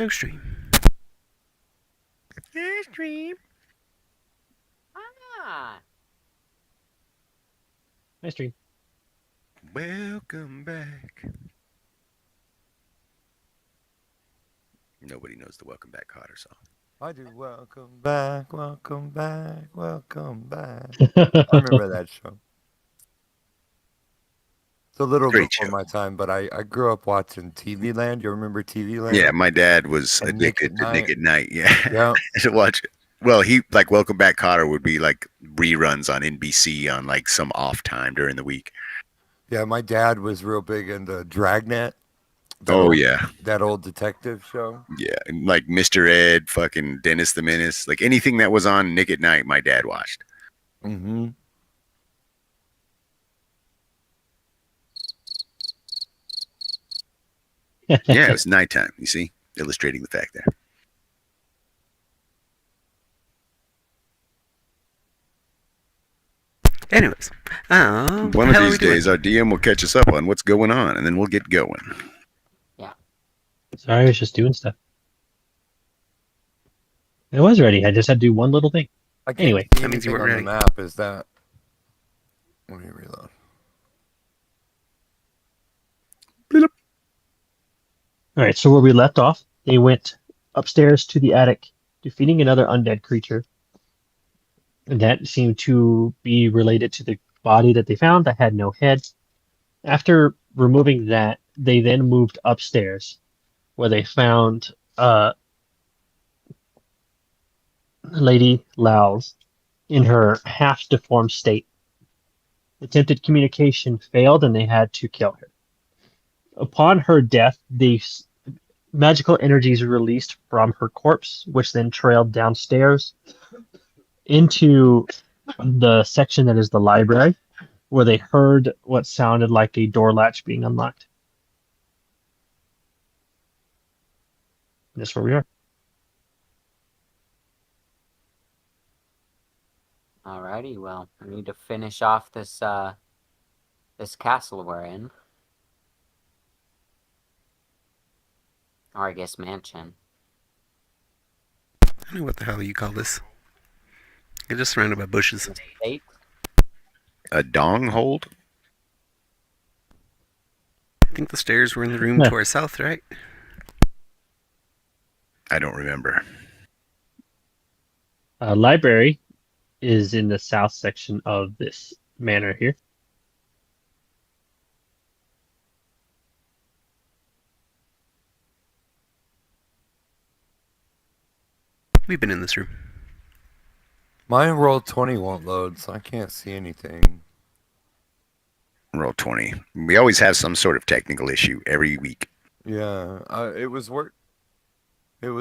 Hello, stream. Hey, stream. Ah, Nice stream. Welcome back. Nobody knows the Welcome Back Cotter song. I do. Welcome back, welcome back, welcome back. I remember that show. It's a little Great before show. my time, but I grew up watching TV Land. You remember TV Land? Yeah, my dad was And Nick addicted at to Nick Night. at Night. Yeah. Yeah. To watch it. Well, he like Welcome Back Cotter would be like reruns on NBC on like some off time during the week. Yeah, my dad was real big into Dragnet. Yeah. That old detective show. Yeah. And like Mr. Ed, fucking Dennis the Menace, like anything that was on Nick at Night, my dad watched. Mm-hmm. Yeah, it was nighttime, you see? Illustrating the fact there. Anyways, One of these days, our DM will catch us up on what's going on, and then we'll get going. Sorry, I was just doing stuff. I was ready. I just had to do one little thing. I can't Anyway. see That means you anything weren't on the ready. map. Is that? Let me reload. All right, so where we left off, they went upstairs to the attic, defeating another undead creature. And that seemed to be related to the body that they found that had no head. After removing that, they then moved upstairs, where they found Lady Lowls in her half-deformed state. Attempted communication failed, and they had to kill her. Upon her death, the magical energies released from her corpse, which then trailed downstairs into the section that is the library, where they heard what sounded like a door latch being unlocked. That's where we are. alrighty. Well, we need to finish off this this castle we're in, or I guess mansion. I don't know what the hell you call this. You're just surrounded by bushes. Estate. A dong hold? I think the stairs were in the room to our south, right? I don't remember. Library is in the south section of this manor here. We've been in this room. Mine roll 20 won't load, so I can't see anything. Roll 20. We always have some sort of technical issue every week. Yeah, it was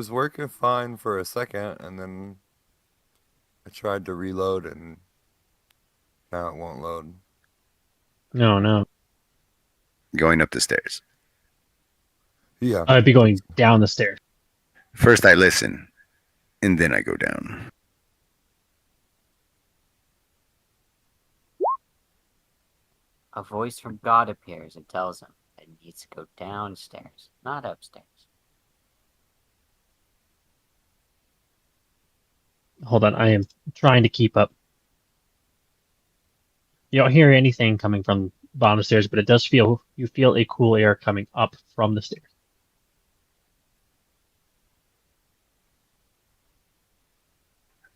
working fine for a second, and then I tried to reload, and now it won't load. No. Going up the stairs. Yeah. I'd be going down the stairs. First I listen, and then I go down. A voice from God appears and tells him that he needs to go downstairs, not upstairs. Hold on, I am trying to keep up. You don't hear anything coming from bottom of the stairs, but it does feel a cool air coming up from the stairs.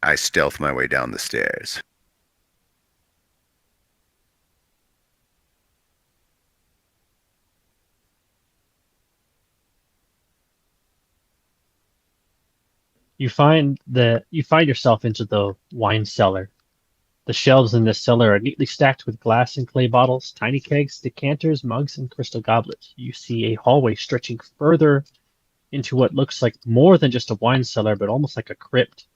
I stealth my way down the stairs. You find yourself into the wine cellar. The shelves in this cellar are neatly stacked with glass and clay bottles, tiny kegs, decanters, mugs, and crystal goblets. You see a hallway stretching further into what looks like more than just a wine cellar, but almost like a crypt,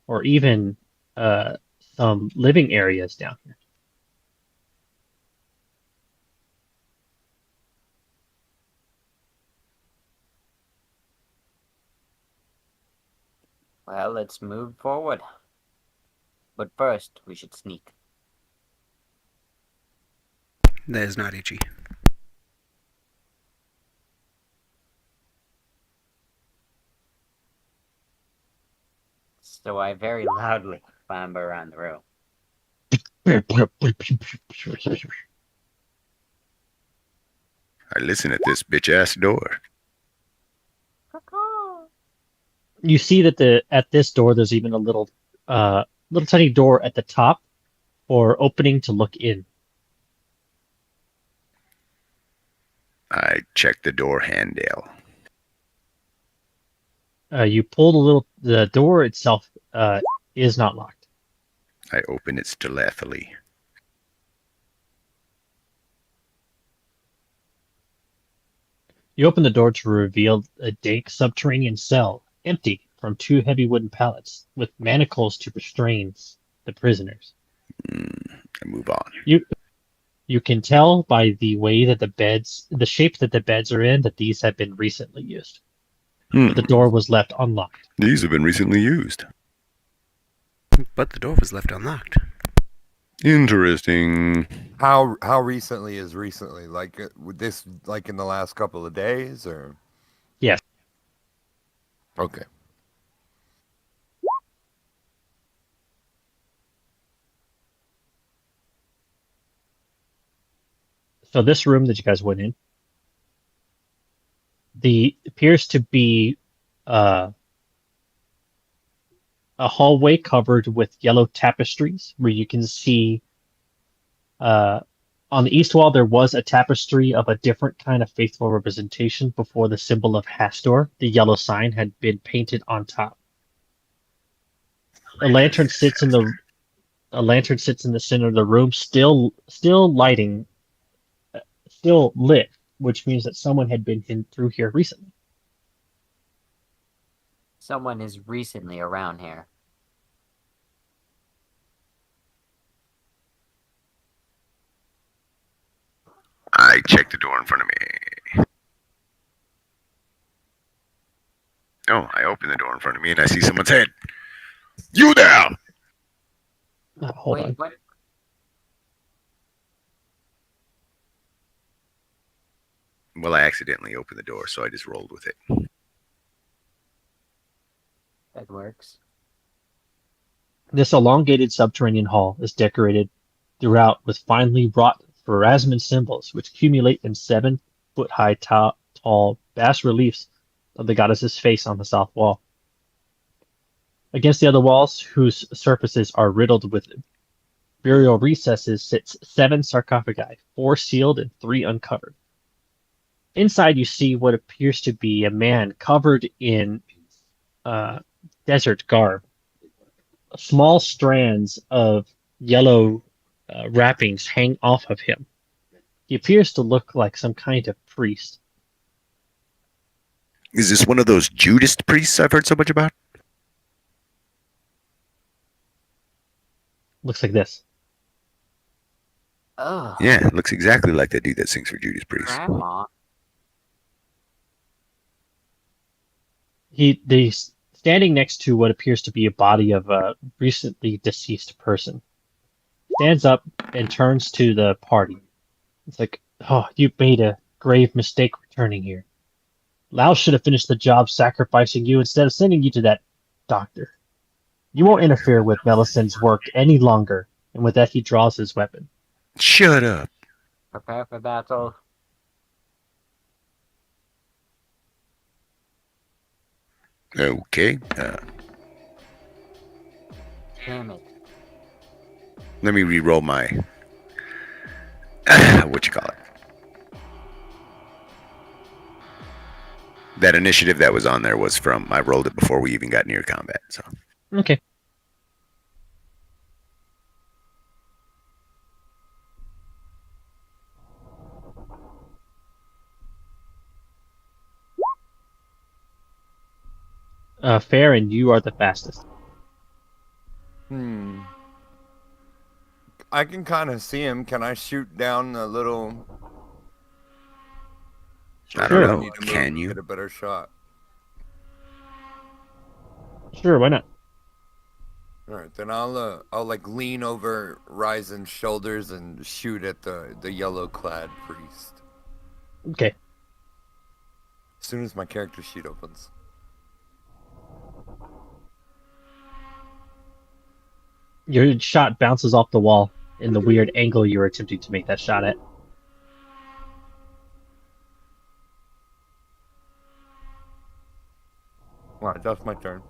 or even some living areas down here. Well, let's move forward. But first, we should sneak. That is not itchy. So I very loudly clamber around the room. I listen at this bitch ass door. You see that at this door there's even a little little tiny door at the top for opening to look in. I check the door handle. You pull the door itself is not locked. I open it stealthily. You open the door to reveal a dank subterranean cell, empty from 2 heavy wooden pallets, with manacles to restrain the prisoners. I move on. You can tell by the way that the shape that the beds are in, that these have been recently used. But the door was left unlocked. These have been recently used. But the door was left unlocked. Interesting. How recently is recently? Like would this like in the last couple of days or? Yes. Okay. So this room that you guys went in, appears to be a hallway covered with yellow tapestries, where you can see on the east wall there was a tapestry of a different kind of faithful representation before the symbol of Hastor, the yellow sign, had been painted on top. A lantern sits in the center of the room, still lighting, still lit, which means that someone had been in through here recently. Someone is recently around here. I check the door in front of me. Oh, I open the door in front of me and I see someone's head. You there! Hold on. What? Well, I accidentally opened the door, so I just rolled with it. That works. This elongated subterranean hall is decorated throughout with finely wrought Pharasman symbols, which accumulate in 7-foot-high tall bas reliefs of the goddess's face on the south wall. Against the other walls, whose surfaces are riddled with burial recesses, sits 7 sarcophagi, 4 sealed and 3 uncovered. Inside you see what appears to be a man covered in desert garb. Small strands of yellow wrappings hang off of him. He appears to look like some kind of priest. Is this one of those Judas priests I've heard so much about? Looks like this. Oh. Yeah, it looks exactly like that dude that sings for Judas Priest. Grandma. He's standing next to what appears to be a body of a recently deceased person. Stands up and turns to the party. It's like, oh, you made a grave mistake returning here. Lao should have finished the job sacrificing you instead of sending you to that doctor. You won't interfere with Melisandre's work any longer. And with that, he draws his weapon. Shut up. Prepare for battle. Okay. Damn it. Let me re-roll my... what you call it? That initiative that was on there was from... I rolled it before we even got near combat, so... Okay. Farron, you are the fastest. I can kind of see him. Can I shoot down the little? I Sure. don't know. Need to move Can and you? get a better shot? Sure, why not? All right, then I'll like lean over Ryzen's shoulders and shoot at the yellow-clad priest Okay. as soon as my character sheet opens. Your shot bounces off the wall in the weird angle you were attempting to make that shot at. Alright, that's my turn.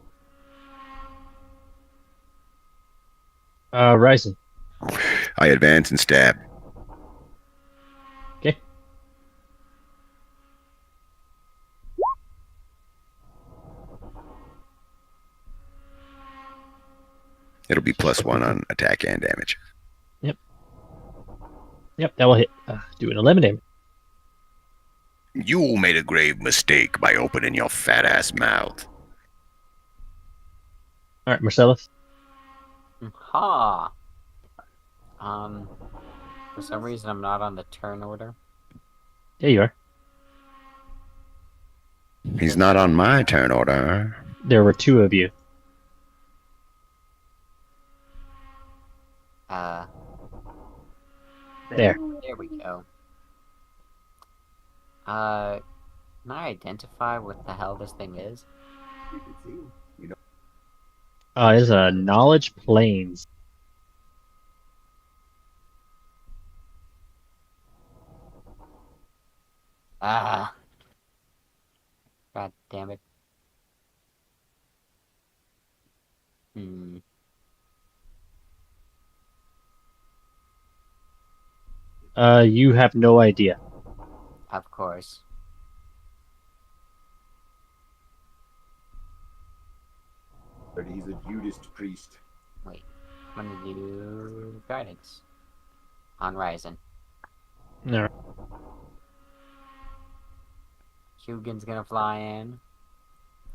Ryzen. I advance and stab. Okay. It'll be +1 on attack and damage. Yep, that will hit. Do an 11 damage. You made a grave mistake by opening your fat ass mouth. All right, Marcellus. Ha. For some reason I'm not on the turn order. Yeah, you are. He's not on my turn order. There were 2 of you. There. There we go. Can I identify what the hell this thing is? It's a knowledge planes. Ah. God damn it. You have no idea. Of course. But he's a Judas priest. Wait. I'm gonna do guidance. On Ryzen. No. Hugin's gonna fly in.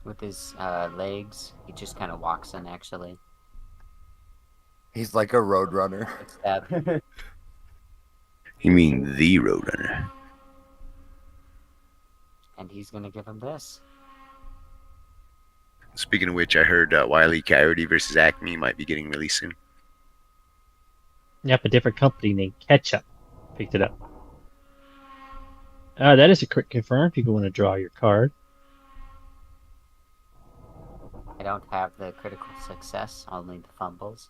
With his legs. He just kind of walks in, actually. He's like a roadrunner. Stab. You mean the Roadrunner? And he's gonna give him this. Speaking of which, I heard Wile E. Coyote versus Acme might be getting released soon. Yep, a different company named Ketchup picked it up. That is a crit confirm if you want to draw your card. I don't have the critical success, only the fumbles.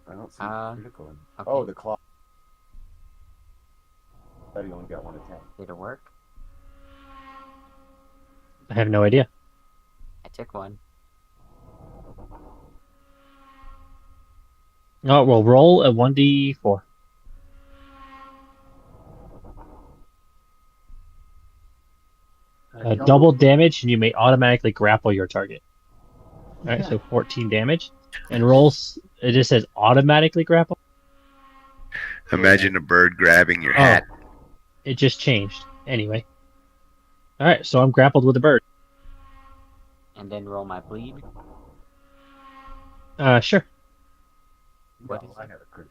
I don't see critical. Okay. Oh, the claw. I thought he only got 1 attack. Did it work? I have no idea. I took one. Oh, well, roll a 1d4. Double damage, and you may automatically grapple your target. Alright, so 14 damage. And rolls, it just says automatically grapple. Imagine a bird grabbing your hat. It just changed. Anyway. Alright, so I'm grappled with a bird. And then roll my bleed. Sure. What is it?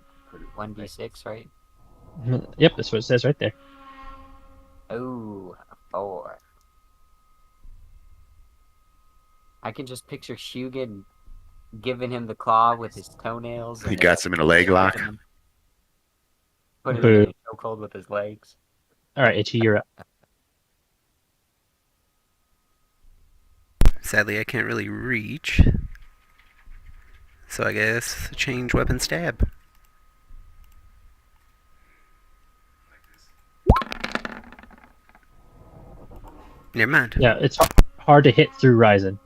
1d6, right? Yep, that's what it says right there. Ooh, a 4. I can just picture Hugin giving him the claw with his toenails. He got some in a leg lock. Put him in a chokehold with his legs. Alright, Itchy, you're up. Sadly, I can't really reach. So I guess change weapon stab. Never mind. Yeah, it's hard to hit through Ryzen.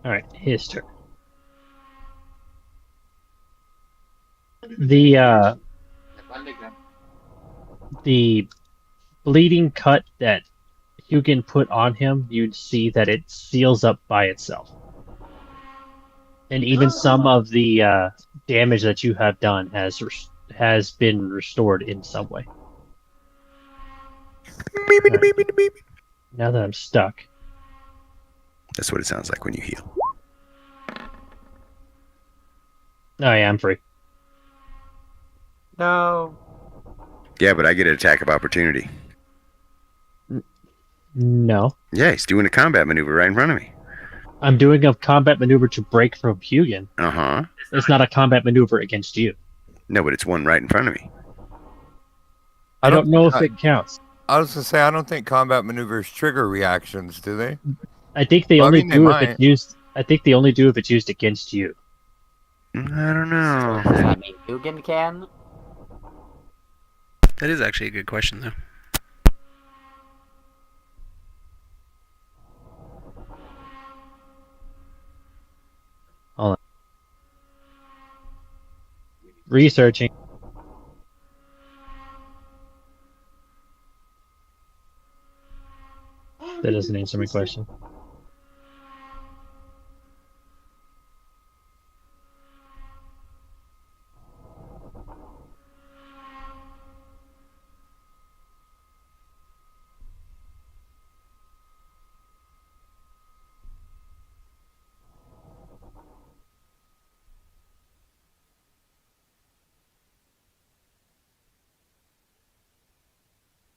Alright, his turn. The bleeding cut that Hugin put on him, you'd see that it seals up by itself. And even some of the damage that you have done has been restored in some way. Now that I'm stuck. That's what it sounds like when you heal. Oh yeah, I'm free. No. Yeah, but I get an attack of opportunity. No. Yeah, he's doing a combat maneuver right in front of me. I'm doing a combat maneuver to break from Hugin. Uh-huh. It's not a combat maneuver against you. No, but it's one right in front of me. I don't know if it counts. I was gonna say I don't think combat maneuvers trigger reactions, do they? I think they Well, I only mean, they do if it's might. used. I think they only do if it's used against you. I don't So know. does that mean Hugin can? That is actually a good question, though. Hold on. Researching. That doesn't answer my question.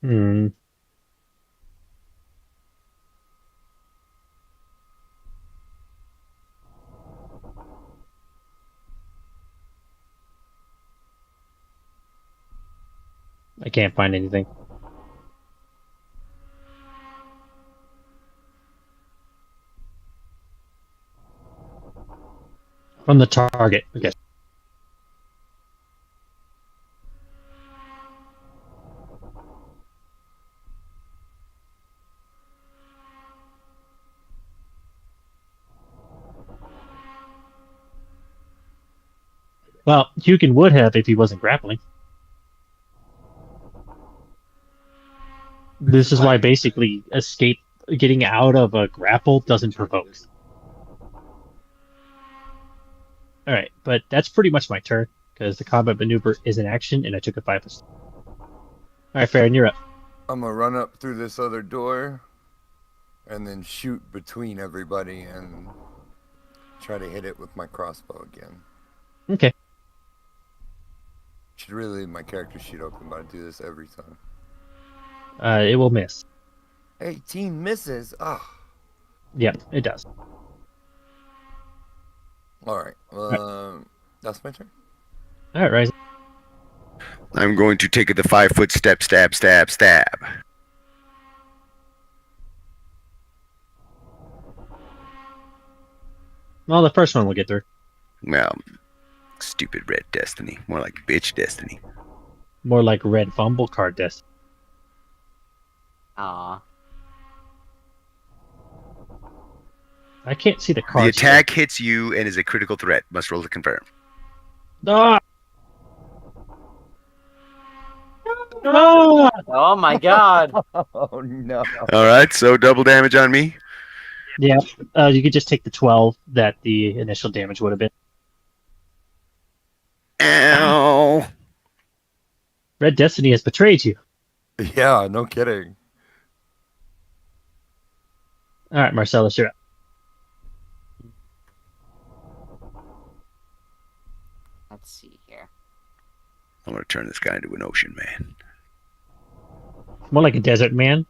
Hmm. I can't find anything. From the target. Okay. Well, Hugin would have if he wasn't grappling. This is why basically escape getting out of a grapple doesn't provoke. Alright, but that's pretty much my turn, because the combat maneuver is an action and I took a 5%. Alright, Farron, you're up. I'm gonna run up through this other door, and then shoot between everybody and try to hit it with my crossbow again. Okay. Should really leave my character sheet open, but I do this every time. It will miss. 18 misses. Ah. Yeah, it does. All right. That's my turn. Alright, Ryzen. I'm going to take the 5-foot step, stab, stab, stab. Well, the first one will get through. Well, stupid red destiny. More like bitch destiny. More like red fumble card death. Aw. I can't see the The cards. attack hits you and is a critical threat. Must roll to confirm. Ah! Ah! Oh my god! Oh no. All right, so double damage on me. Yeah, you could just take the 12 that the initial damage would have been. Ow. Red Destiny has betrayed you. Yeah, no kidding. All right, Marcellus, you're up. Let's see here. I'm going to turn this guy into an ocean man. More like a desert man.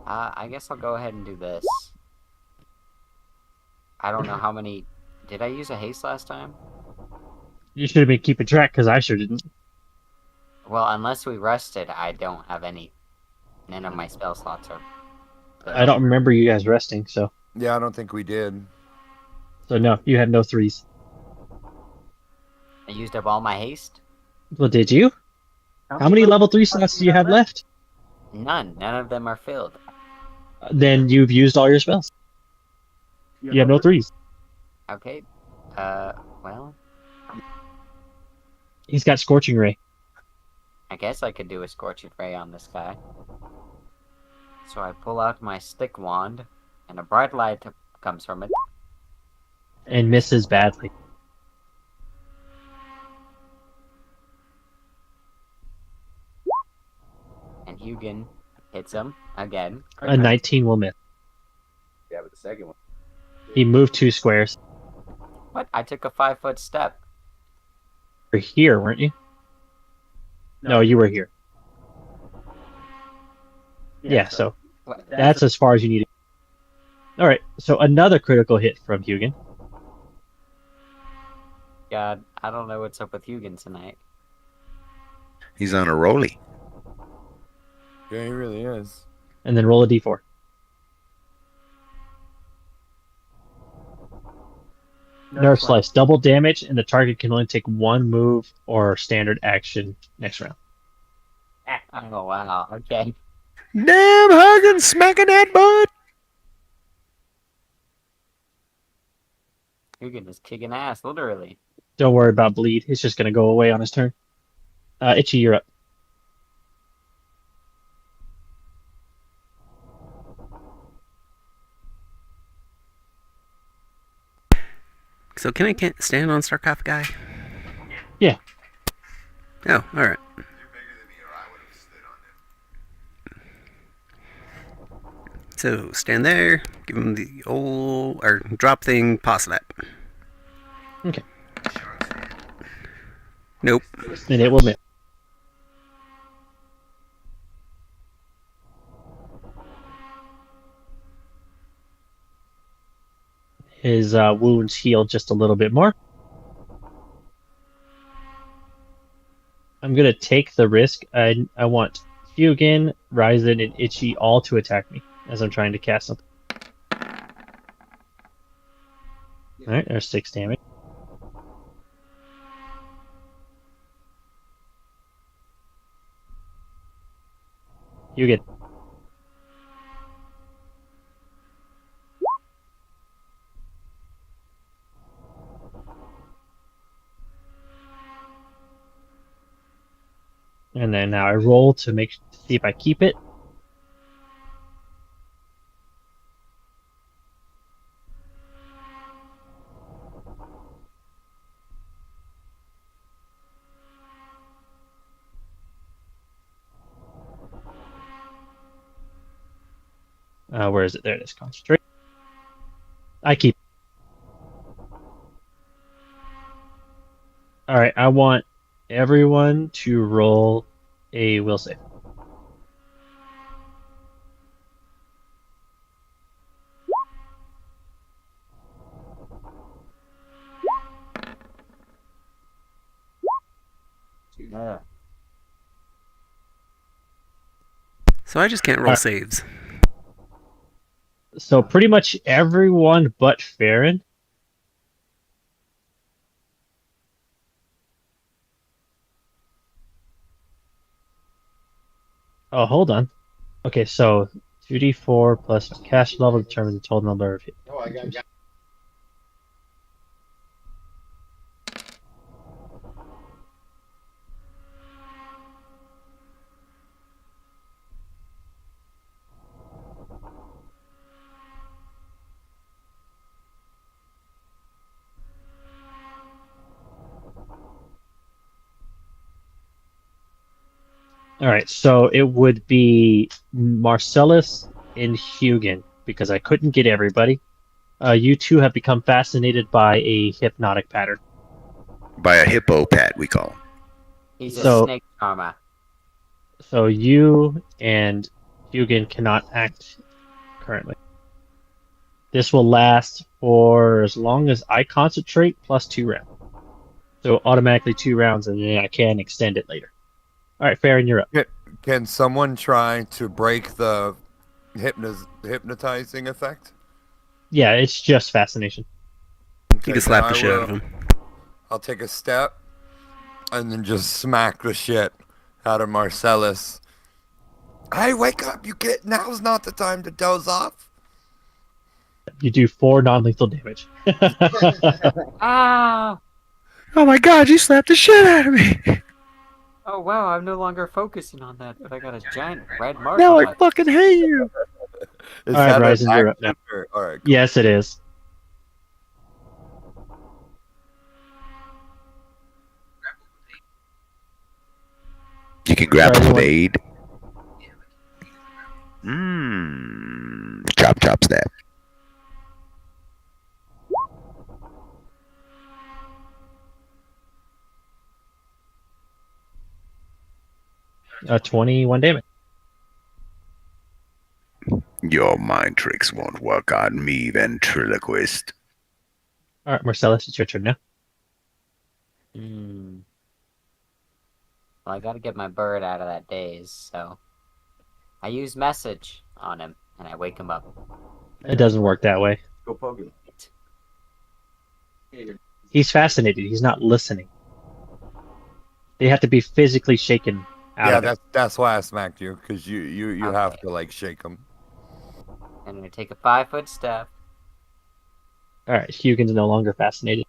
I guess I'll go ahead and do this. I don't know how many... Did I use a haste last time? You should have been keeping track, because I sure didn't. Well, unless we rested, I don't have any. None of my spell slots are... I don't remember you guys resting, so Yeah, I don't think we did. no, you had no 3s. I used up all my haste? Well, did you? How many level 3 slots do you have left? None. None of them are filled. Then you've used all your spells. You have no 3s. Okay. Well, He's got Scorching Ray. I guess I could do a Scorching Ray on this guy. So I pull out my stick wand, and a bright light comes from it. And misses badly. And Hugin hits him again. A 19 will miss. Yeah, but the second one. He moved 2 squares. What? I took a 5-foot step. You were here, weren't you? No, you were here. Yeah, so What? that's as far as you need it. Alright, so another critical hit from Hugin. God, I don't know what's up with Hugin tonight. He's on a rolly. Yeah, he really is. And then roll a d4. Nerve slice, double damage, and the target can only take one move or standard action next round. Oh wow. Okay. Damn, hugging, smacking that butt. Hugin is kicking ass, literally. Don't worry about bleed. It's just gonna go away on his turn. Itchy, you're up. So can I can't stand on sarcophagi? Yeah. Oh, all right. So stand there, give him the old or drop thing, pass that. Okay. Nope. Then it will miss. His wounds heal just a little bit more. I'm gonna take the risk. I want Hugin, Ryzen, and Itchy all to attack me as I'm trying to cast something. Alright, there's 6 damage. Hugin. And then now I roll to see if I keep it. Where is it? There it is. Concentrate. I keep. All right. I want everyone to roll a will save. Yeah. So I just can't roll Alright. saves. So pretty much everyone but Farron. Oh, hold on. Okay, so 2d4 plus cash level determines the total number of hit. Oh, I got. All right, so it would be Marcellus and Hugin because I couldn't get everybody. You two have become fascinated by a hypnotic pattern. By a hippo pat, we call him. He's a So- snake charmer. So you and Hugin cannot act currently. This will last for as long as I concentrate plus 2 rounds. So automatically 2 rounds, and then I can extend it later. All right, Farron, you're up. Can someone try to break the hypnotizing effect? Yeah, it's just fascination. You can slap the shit out of him. I'll take a step and then just smack the shit out of Marcellus. Hey, wake up! Now's not the time to doze off. You do 4 non-lethal damage. Ah! Oh my god, you slapped the shit out of me. Oh wow, I'm no longer focusing on that, but I got a giant red mark Now on I my... fucking hate you. Is All right, that an Ryzen, you're up now. action or- All right. Cool. Yes, it is. You can grapple Sorry, with what? aid. Chop, chop, snap. Uh, 21 damage. Your mind tricks won't work on me, ventriloquist. All right, Marcellus, it's your turn now. Hmm. Well, I gotta get my bird out of that daze, so I use message on him and I wake him up. It doesn't work that way. Go poke him. He's fascinated. He's not listening. They have to be physically shaken out Yeah, of it. that's why I smacked you, because you have Okay. to like shake him. I'm gonna take a 5-foot step. All right, Hugin's no longer fascinated.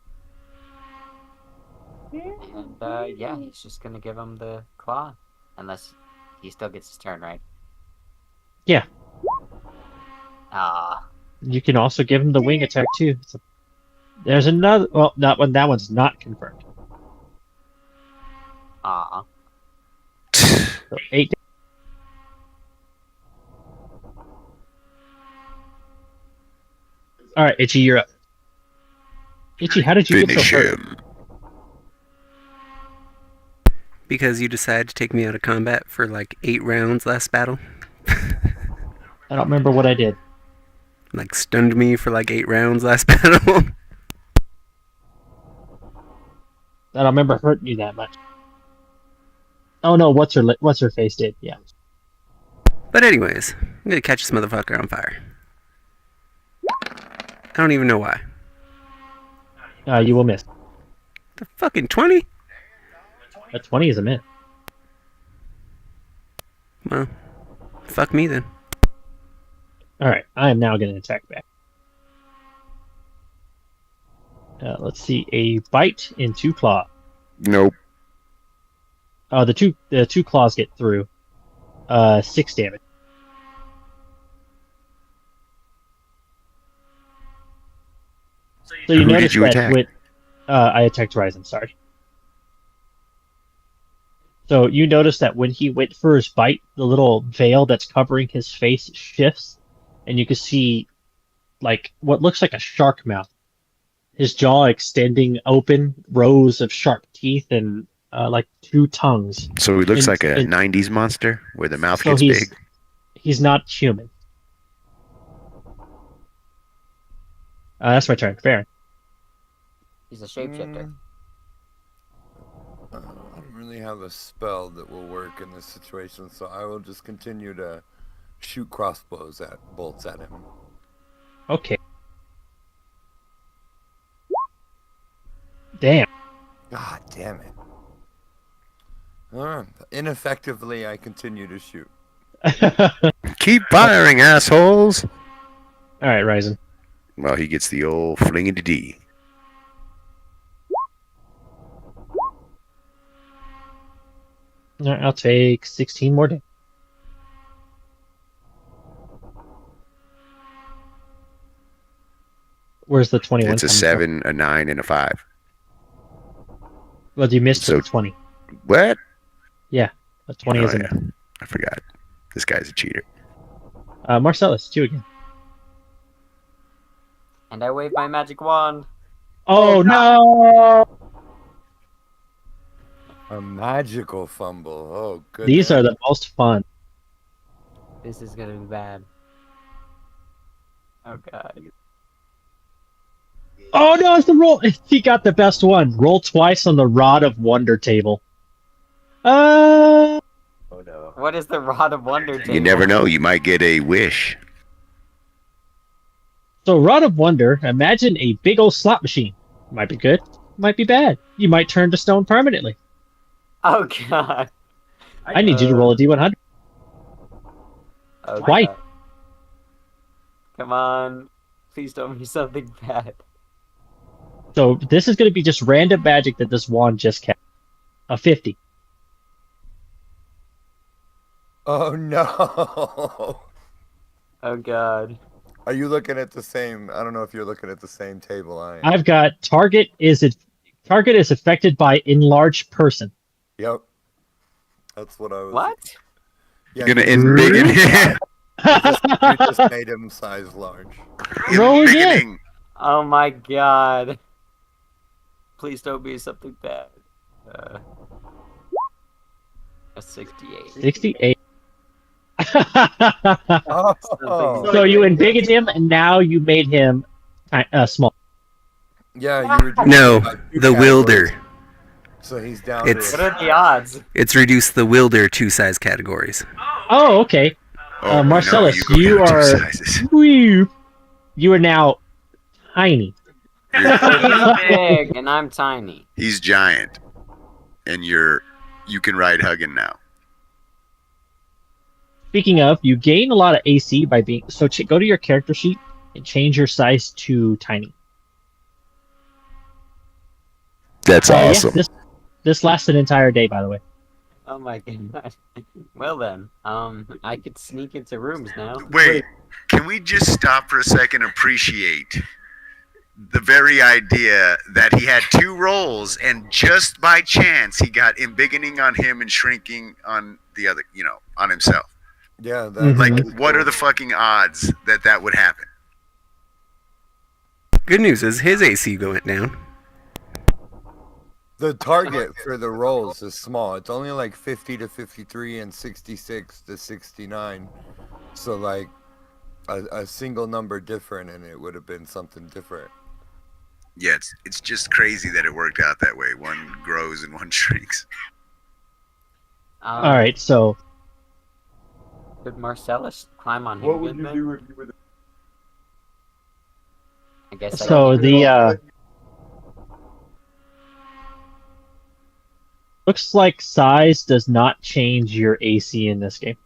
And yeah, he's just gonna give him the claw. Unless he still gets his turn, right? Yeah. Ah. You can also give him the wing attack too. There's another. Well, not one. That one's not confirmed. Ah. So 8. All right, Itchy, you're up. Itchy, how did you get Finish so hurt? him. Because you decided to take me out of combat for like 8 rounds last battle. I don't remember what I did. Like stunned me for like 8 rounds last battle. I don't remember hurting you that much. Oh no, what's her face did? Yeah. But anyways, I'm gonna catch this motherfucker on fire. I don't even know why. You will miss. The fucking 20? A 20 is a miss. Well, fuck me then. All right, I am now going to attack back. Let's see, a bite and 2 claw. Nope. Oh, the two claws get through. 6 damage. So you Who notice did you that attack? I attacked Ryzen, sorry. So you notice that when he went for his bite, the little veil that's covering his face shifts, and you can see like what looks like a shark mouth. His jaw extending open, rows of sharp teeth, and like 2 tongues. So he looks And- like a and- 90s monster where the mouth So gets big. he's not human. That's my turn. Fair. He's a shapeshifter. I don't really have a spell that will work in this situation, so I will just continue to shoot crossbows at bolts at him. Okay. Damn. God damn it. Ineffectively, I continue to shoot. Keep firing, assholes. All right, Ryzen. Well, he gets the old flingity D. All right, I'll take 16 more damage. Where's the 21? It's a coming 7, a 9, and a 5. from? Well, you missed So- the 20. What? A 20 Oh, is a yeah. I forgot. This guy's a cheater. Marcellus, 2 again. And I wave my magic wand. Oh no! A magical fumble. Oh, good. These are the most fun. This is gonna be bad. Oh god. Oh no, it's the roll. He got the best one. Roll twice on the Rod of Wonder table. Oh no. What is the Rod of Wonder table? You never know. You might get a wish. So Rod of Wonder, imagine a big old slot machine. Might be good, might be bad. You might turn to stone permanently. Oh god. I need you to roll a D100. Oh, Twice. God. Come on. Please don't be something bad. So this is going to be just random magic that this wand just cast. A 50. Oh no. Oh god. Are you looking at the same? I don't know if you're looking at the same table I am. I've got target is affected by enlarged person. Yep. That's what I was. What? Yeah, You're gonna you, end big in you just made him size large. Roll again. Beginning. Oh my god. Please don't be something bad. A 68. 68. Oh. So you embiggened him, and now you made him small. Yeah, you reduced No, it by 2 the categories. Wilder. So he's down It's- What to are the odds? It's reduced the Wilder 2 size categories. Oh, okay. Oh, Marcellus, no, you you go down are 2 sizes. you are now tiny. So he's big and I'm tiny. He's giant, and you can ride Huggin now. Speaking of, you gain a lot of AC by being so. Go to your character sheet and change your size to tiny. That's Yeah, this lasts an entire day, by the way. Oh my god. Well then, I could sneak into rooms now. Wait, can we just stop for a second and appreciate the very idea that he had 2 rolls and just by chance he got embiggening on him and shrinking on the other, on himself. yeah. Mhm. Like, what are the fucking odds that would happen? Good news is his AC went down. The target for the rolls is small. It's only like 50 to 53 and 66 to 69. So like a single number different, and it would have been something different. Yeah, it's just crazy that it worked out that way. One grows and one shrinks. All right, so Could Marcellus climb on What him? would you then? do if you were the I guess I so could. the looks like size does not change your AC in this game.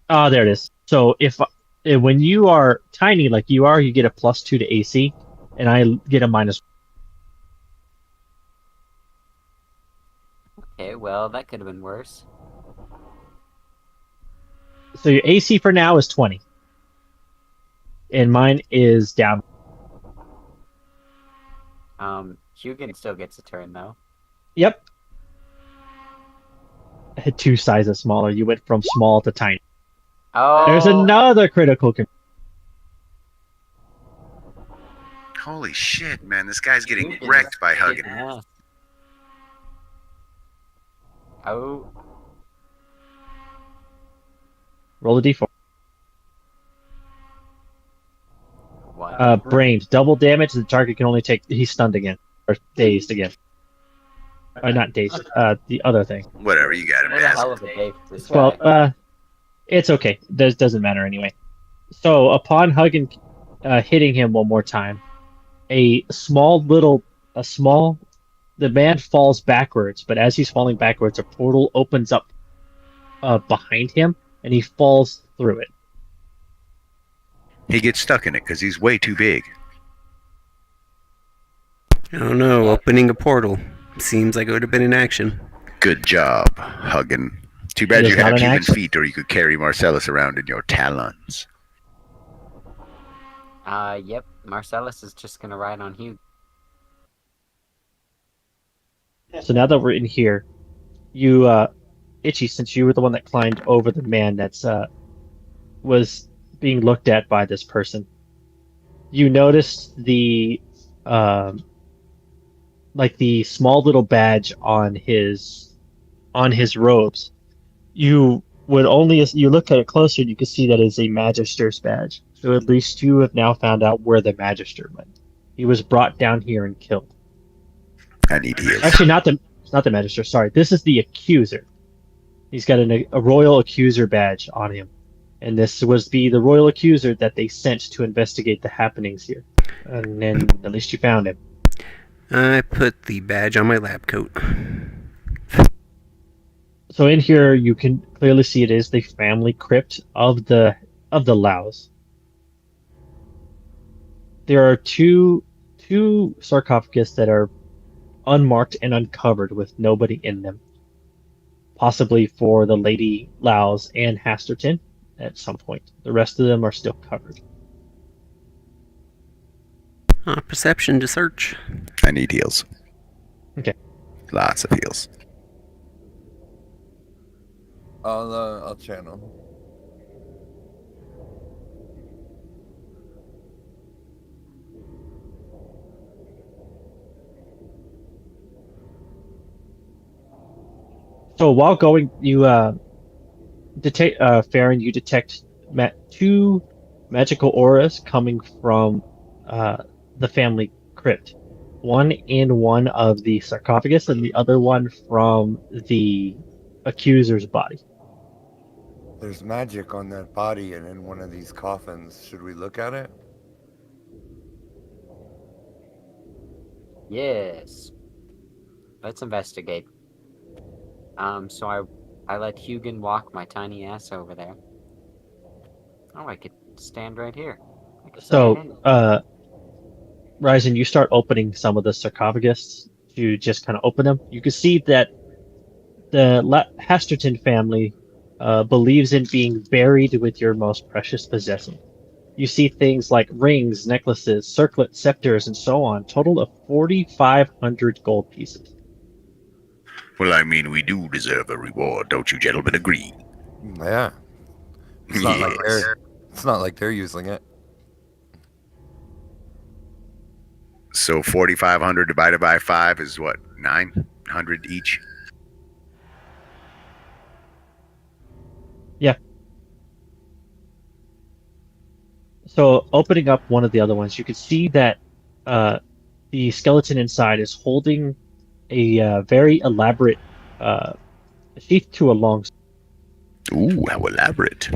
Ah, there it is. So when you are tiny like you are, you get a +2 to AC, and I get a -1. Okay, well that could have been worse. So your AC for now is 20, and mine is down. Hugin still gets a turn though. Yep. I had 2 sizes smaller. You went from small to tiny. Oh, There's another critical. Holy shit, man! This guy's getting Hugin's wrecked by kicking Huggin. ass. Oh, Roll a d4. what? Brains. Double damage. The target can only take. He's stunned again. Or dazed again. Not dazed. The other thing. Whatever, you got him, What a hell Daz. of a day for this Well, guy. it's okay. Doesn't matter anyway. So upon Huggin hitting him one more time, the man falls backwards, but as he's falling backwards, a portal opens up behind him, and he falls through it. He gets stuck in it because he's way too big. Oh no, opening a portal. Seems like it would have been in action. Good job, Huggin. Too bad It is you not have an human action. feet, or you could carry Marcellus around in your talons. Yep. Marcellus is just gonna ride on Hugh. So now that we're in here, you, Itchy, since you were the one that climbed over the man that's was being looked at by this person, you noticed the the small little badge on his robes. You look at it closer and you can see that it's a Magister's badge. So at least you have now found out where the Magister went. He was brought down here and killed. I need heals. Actually, it's not the Magister. Sorry, this is the Accuser. He's got a Royal Accuser badge on him, and this was the Royal Accuser that they sent to investigate the happenings here. And then at least you found him. I put the badge on my lab coat. So in here, you can clearly see it is the family crypt of the Laos. There are two sarcophagus that are unmarked and uncovered with nobody in them. Possibly for the Lady Laos and Hasterton at some point. The rest of them are still covered. Perception to search. I need heals. Okay. Lots of heals. I'll channel. So while going, you detect Farron. You detect two magical auras coming from the family crypt. One in one of the sarcophagus, and the other one from the accuser's body. There's magic on that body and in one of these coffins. Should we look at it? Yes. Let's investigate. So I let Hugin walk my tiny ass over there. Oh, I could stand right here. I could say, hey. So, Ryzen, you start opening some of the sarcophagus to just kind of open them. You can see that the Hasterton family believes in being buried with your most precious possession. You see things like rings, necklaces, circlets, scepters, and so on. Total of 4,500 gold pieces. Well, I mean, we do deserve a reward, don't you gentlemen agree? Yeah. It's not like they're using it. So 4,500 divided by 5 is what? 900 each? Yeah. So opening up one of the other ones, you can see that the skeleton inside is holding a very elaborate sheath to a long. Ooh, how elaborate.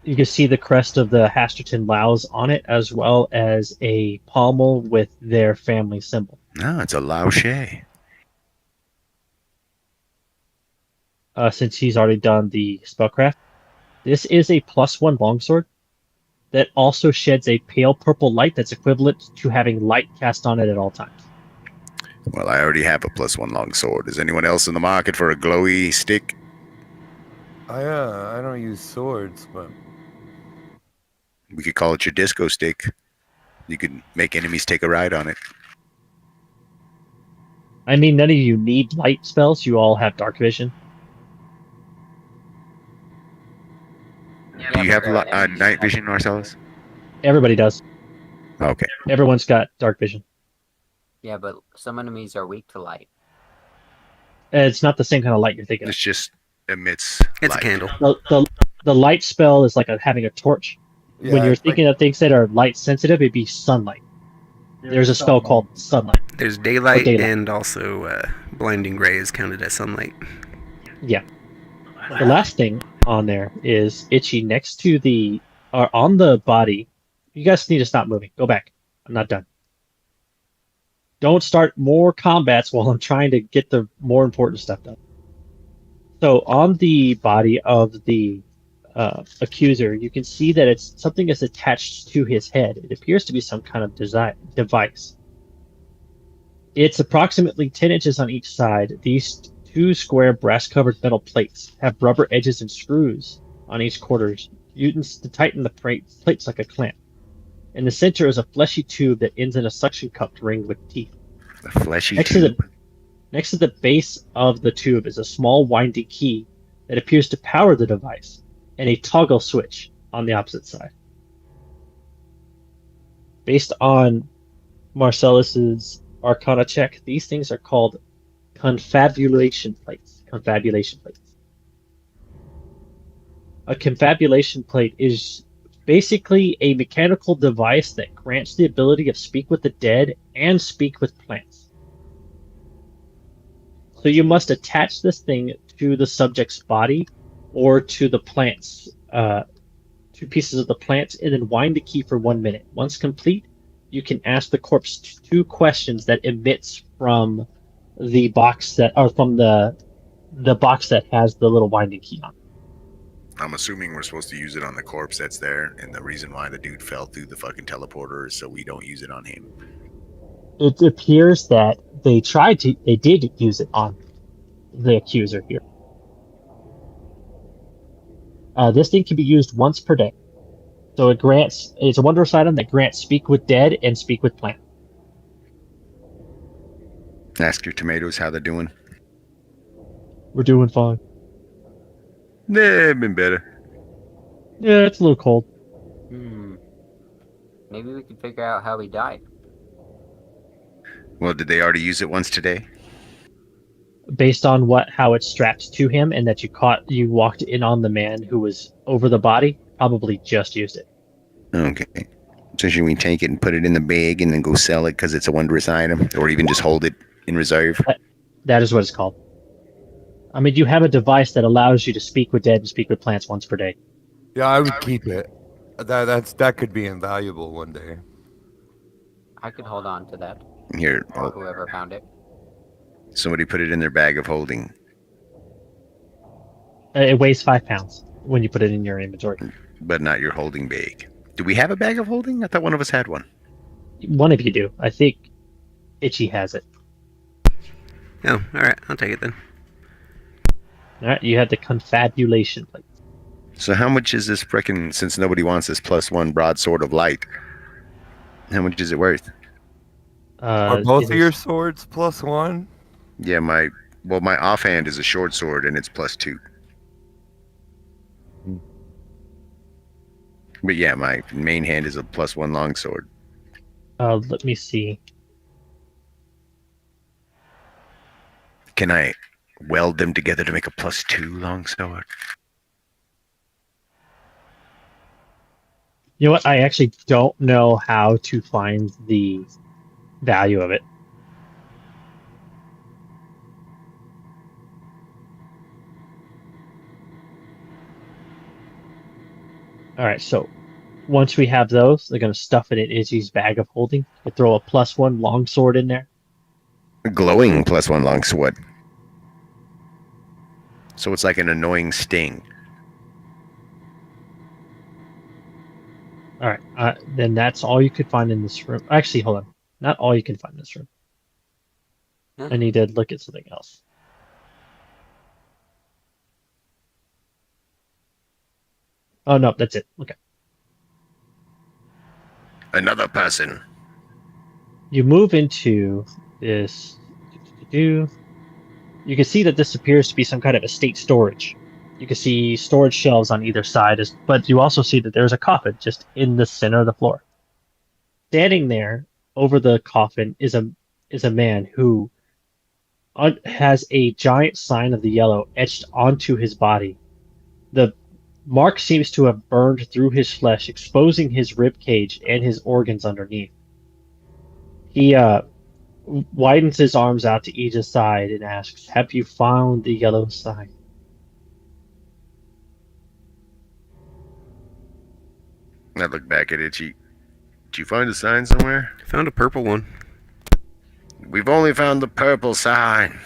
You can see the crest of the Hasterton Laos on it, as well as a pommel with their family symbol. No, it's a Laoshe. Since he's already done the spellcraft. This is a +1 longsword that also sheds a pale purple light that's equivalent to having light cast on it at all times. Well, I already have a +1 longsword. Is anyone else in the market for a glowy stick? I don't use swords, but We could call it your disco stick. You could make enemies take a ride on it. I mean, none of you need light spells. You all have dark vision. Do you have night vision, Marcellus? Everybody does. Okay. Everyone's got dark vision. Yeah, but some enemies are weak to light. It's not the same kind of light you're thinking It of. just emits It's light. a candle. The light spell is like having a torch. yeah, When you're it's thinking of things that are light sensitive, it'd be sunlight. There's a spell called sunlight. There's daylight, daylight. and also blinding ray is counted as sunlight. Yeah. The last thing on there is Itchy next to the or on the body. You guys need to stop moving. Go back. I'm not done. Don't start more combats while I'm trying to get the more important stuff done. So on the body of the accuser, you can see that it's something is attached to his head. It appears to be some kind of device. It's approximately 10 inches on each side. These two square brass-covered metal plates have rubber edges and screws on each quarter, used to tighten the plates like a clamp. In the center is a fleshy tube that ends in a suction cup ringed with teeth. The fleshy Next tube. Next to the base of the tube is a small winding key that appears to power the device, and a toggle switch on the opposite side. Based on Marcellus's Arcana check, these things are called confabulation plates. A confabulation plate is basically a mechanical device that grants the ability to speak with the dead and speak with plants. So you must attach this thing to the subject's body or to the plants, two pieces of the plants, and then wind the key for 1 minute. Once complete, you can ask the corpse two questions that emits from the box from the box that has the little winding key on. I'm assuming we're supposed to use it on the corpse that's there, and the reason why the dude fell through the fucking teleporter is so we don't use it on him. It appears that they did use it on the accuser here. This thing can be used once per day. So it's a wondrous item that grants speak with dead and speak with plant. Ask your tomatoes how they're doing. We're doing fine. They've been better. Yeah, it's a little cold. Maybe we can figure out how he died. Well, did they already use it once today? based on how it's strapped to him, and that you walked in on the man who was over the body, probably just used it. Okay. So should we take it and put it in the bag and then go sell it because it's a wondrous item, or even just hold it in reserve? That is what it's called. I mean, you have a device that allows you to speak with dead and speak with plants once per day. Yeah, I would keep it. That could be invaluable one day. I could hold on to that. Here, Or whoever found it. somebody put it in their bag of holding. It weighs 5 pounds when you put it in your inventory. But not your holding bag. Do we have a bag of holding? I thought one of us had one. One of you do. I think Itchy has it. Oh, alright, I'll take it then. All right, you had the confabulation plate. So how much is this frickin', since nobody wants this +1 broadsword of light, how much is it worth? Are both of your swords +1? Yeah, my offhand is a short sword and it's +2. But yeah, my main hand is a +1 longsword. Let me see. Can I weld them together to make a +2 longsword? You know what? I actually don't know how to find the value of it. All right, so once we have those, they're going to stuff it in Izzy's bag of holding. You throw a +1 longsword in there. A glowing +1 longsword. So it's like an annoying sting. All right, then that's all you could find in this room. Actually, hold on. Not all you can find in this room. Huh? I need to look at something else. Oh, no, that's it. Okay. Another person. You move into this. You can see that this appears to be some kind of estate storage. You can see storage shelves on either side, but you also see that there's a coffin just in the center of the floor. Standing there over the coffin is a man who has a giant sign of the yellow etched onto his body. The mark seems to have burned through his flesh, exposing his rib cage and his organs underneath. He widens his arms out to each side and asks, "Have you found the yellow sign?" I look back at Itchy. Did you find a sign somewhere? Found a purple one. We've only found the purple sign.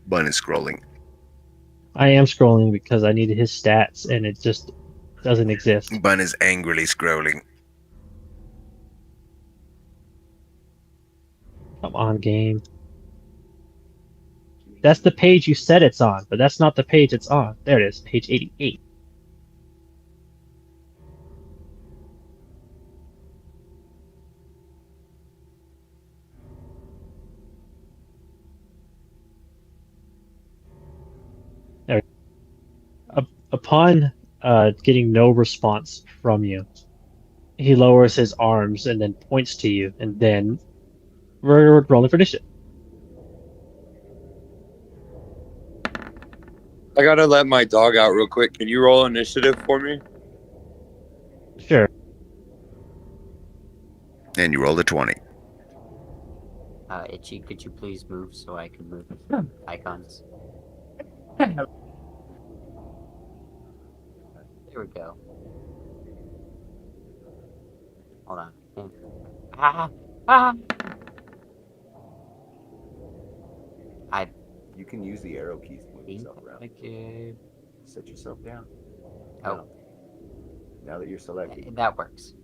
Bun is scrolling. I am scrolling because I needed his stats, and it just doesn't exist. Bun is angrily scrolling. Come on, game. That's the page you said it's on, but that's not the page it's on. There it is, page 88. There. Upon getting no response from you, he lowers his arms and then points to you, and then we're rolling for initiative. I gotta let my dog out real quick. Can you roll initiative for me? Sure. And you rolled a 20. Itchy, could you please move so I can move icons? There we go. Hold on. Ah! Ah! You can use the arrow keys to move Think yourself around. like it. Set yourself down. Oh, Now that you're selected. that works.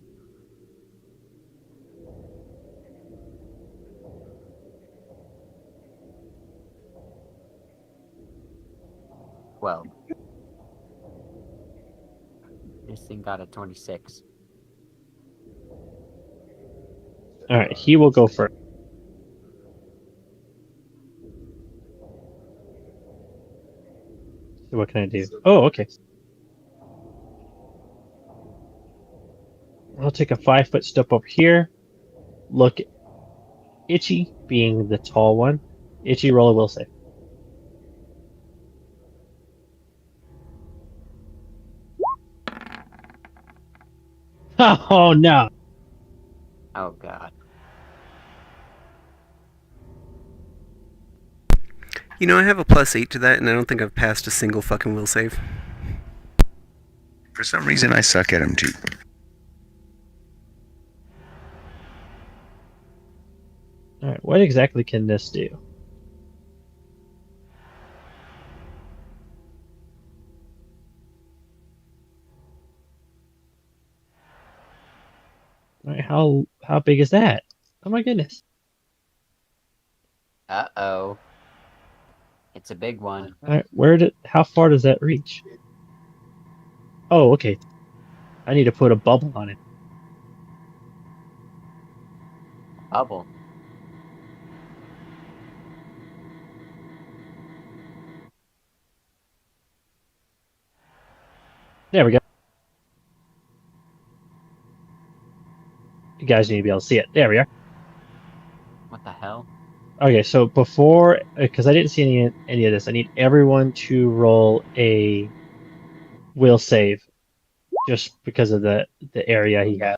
Well, this thing got a 26. All right, he will go first. So what can I do? Oh, okay. I'll take a 5-foot step up here. Look, Itchy being the tall one. Itchy, roll a will save. Oh no! Oh god. You know, I have a +8 to that, and I don't think I've passed a single fucking will save. For some reason, I suck at them too. All right, what exactly can this do? All right, how big is that? Oh my goodness! Uh-oh. It's a big one. All right, how far does that reach? Oh, okay. I need to put a bubble on it. Bubble. There we go. You guys need to be able to see it. There we are. What the hell? Okay, so before, because I didn't see any of this, I need everyone to roll a will save, just because of the area he has.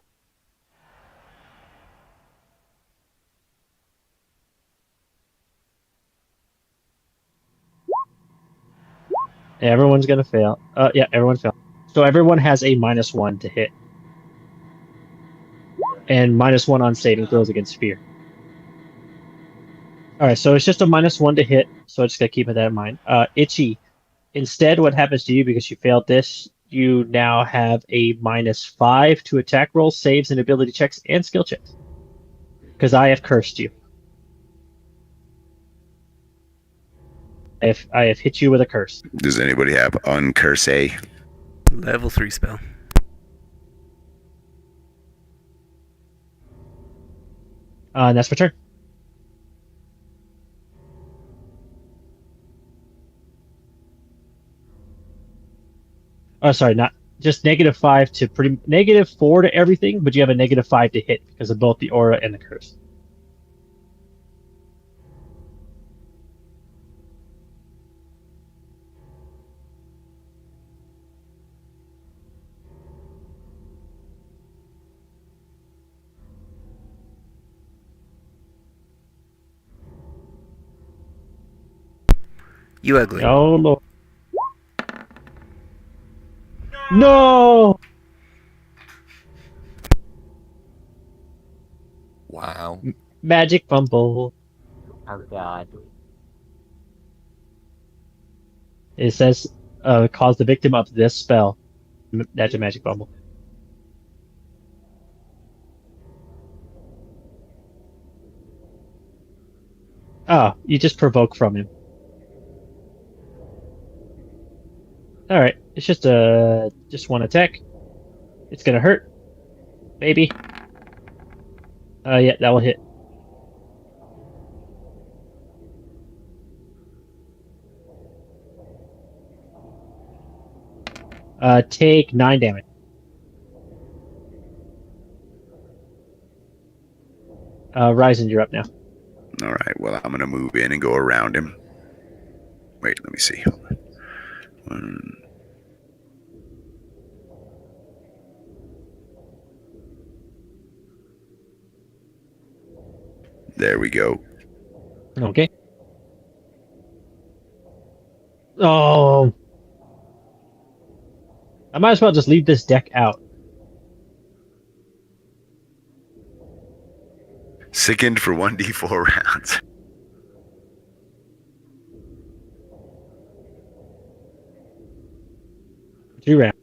Everyone's gonna fail. Yeah, everyone failed. So everyone has a -1 to hit, and -1 on saving throws against fear. All right, so it's just a -1 to hit. So I just gotta keep that in mind. Itchy. Instead, what happens to you because you failed this? You now have a -5 to attack rolls, saves, and ability checks and skill checks. Because I have cursed you. I have hit you with a curse. Does anybody have uncurse A? Level 3 spell. And that's my turn. Oh, sorry, not just -5 to -4 to everything, but you have a -5 to hit because of both the aura and the curse. You ugly. Oh Lord! No! Wow. Magic fumble. Oh god. It says, cause the victim of this spell. That's a magic fumble. Oh, you just provoke from him. Alright, it's just one attack. It's gonna hurt. Maybe. Yeah, that will hit. Take 9 damage. Ryzen, you're up now. All right. Well, I'm gonna move in and go around him. Wait, let me see. Hold on. One. There we go. Okay. Oh. I might as well just leave this deck out. Sickened for 1d4 rounds. Two rounds.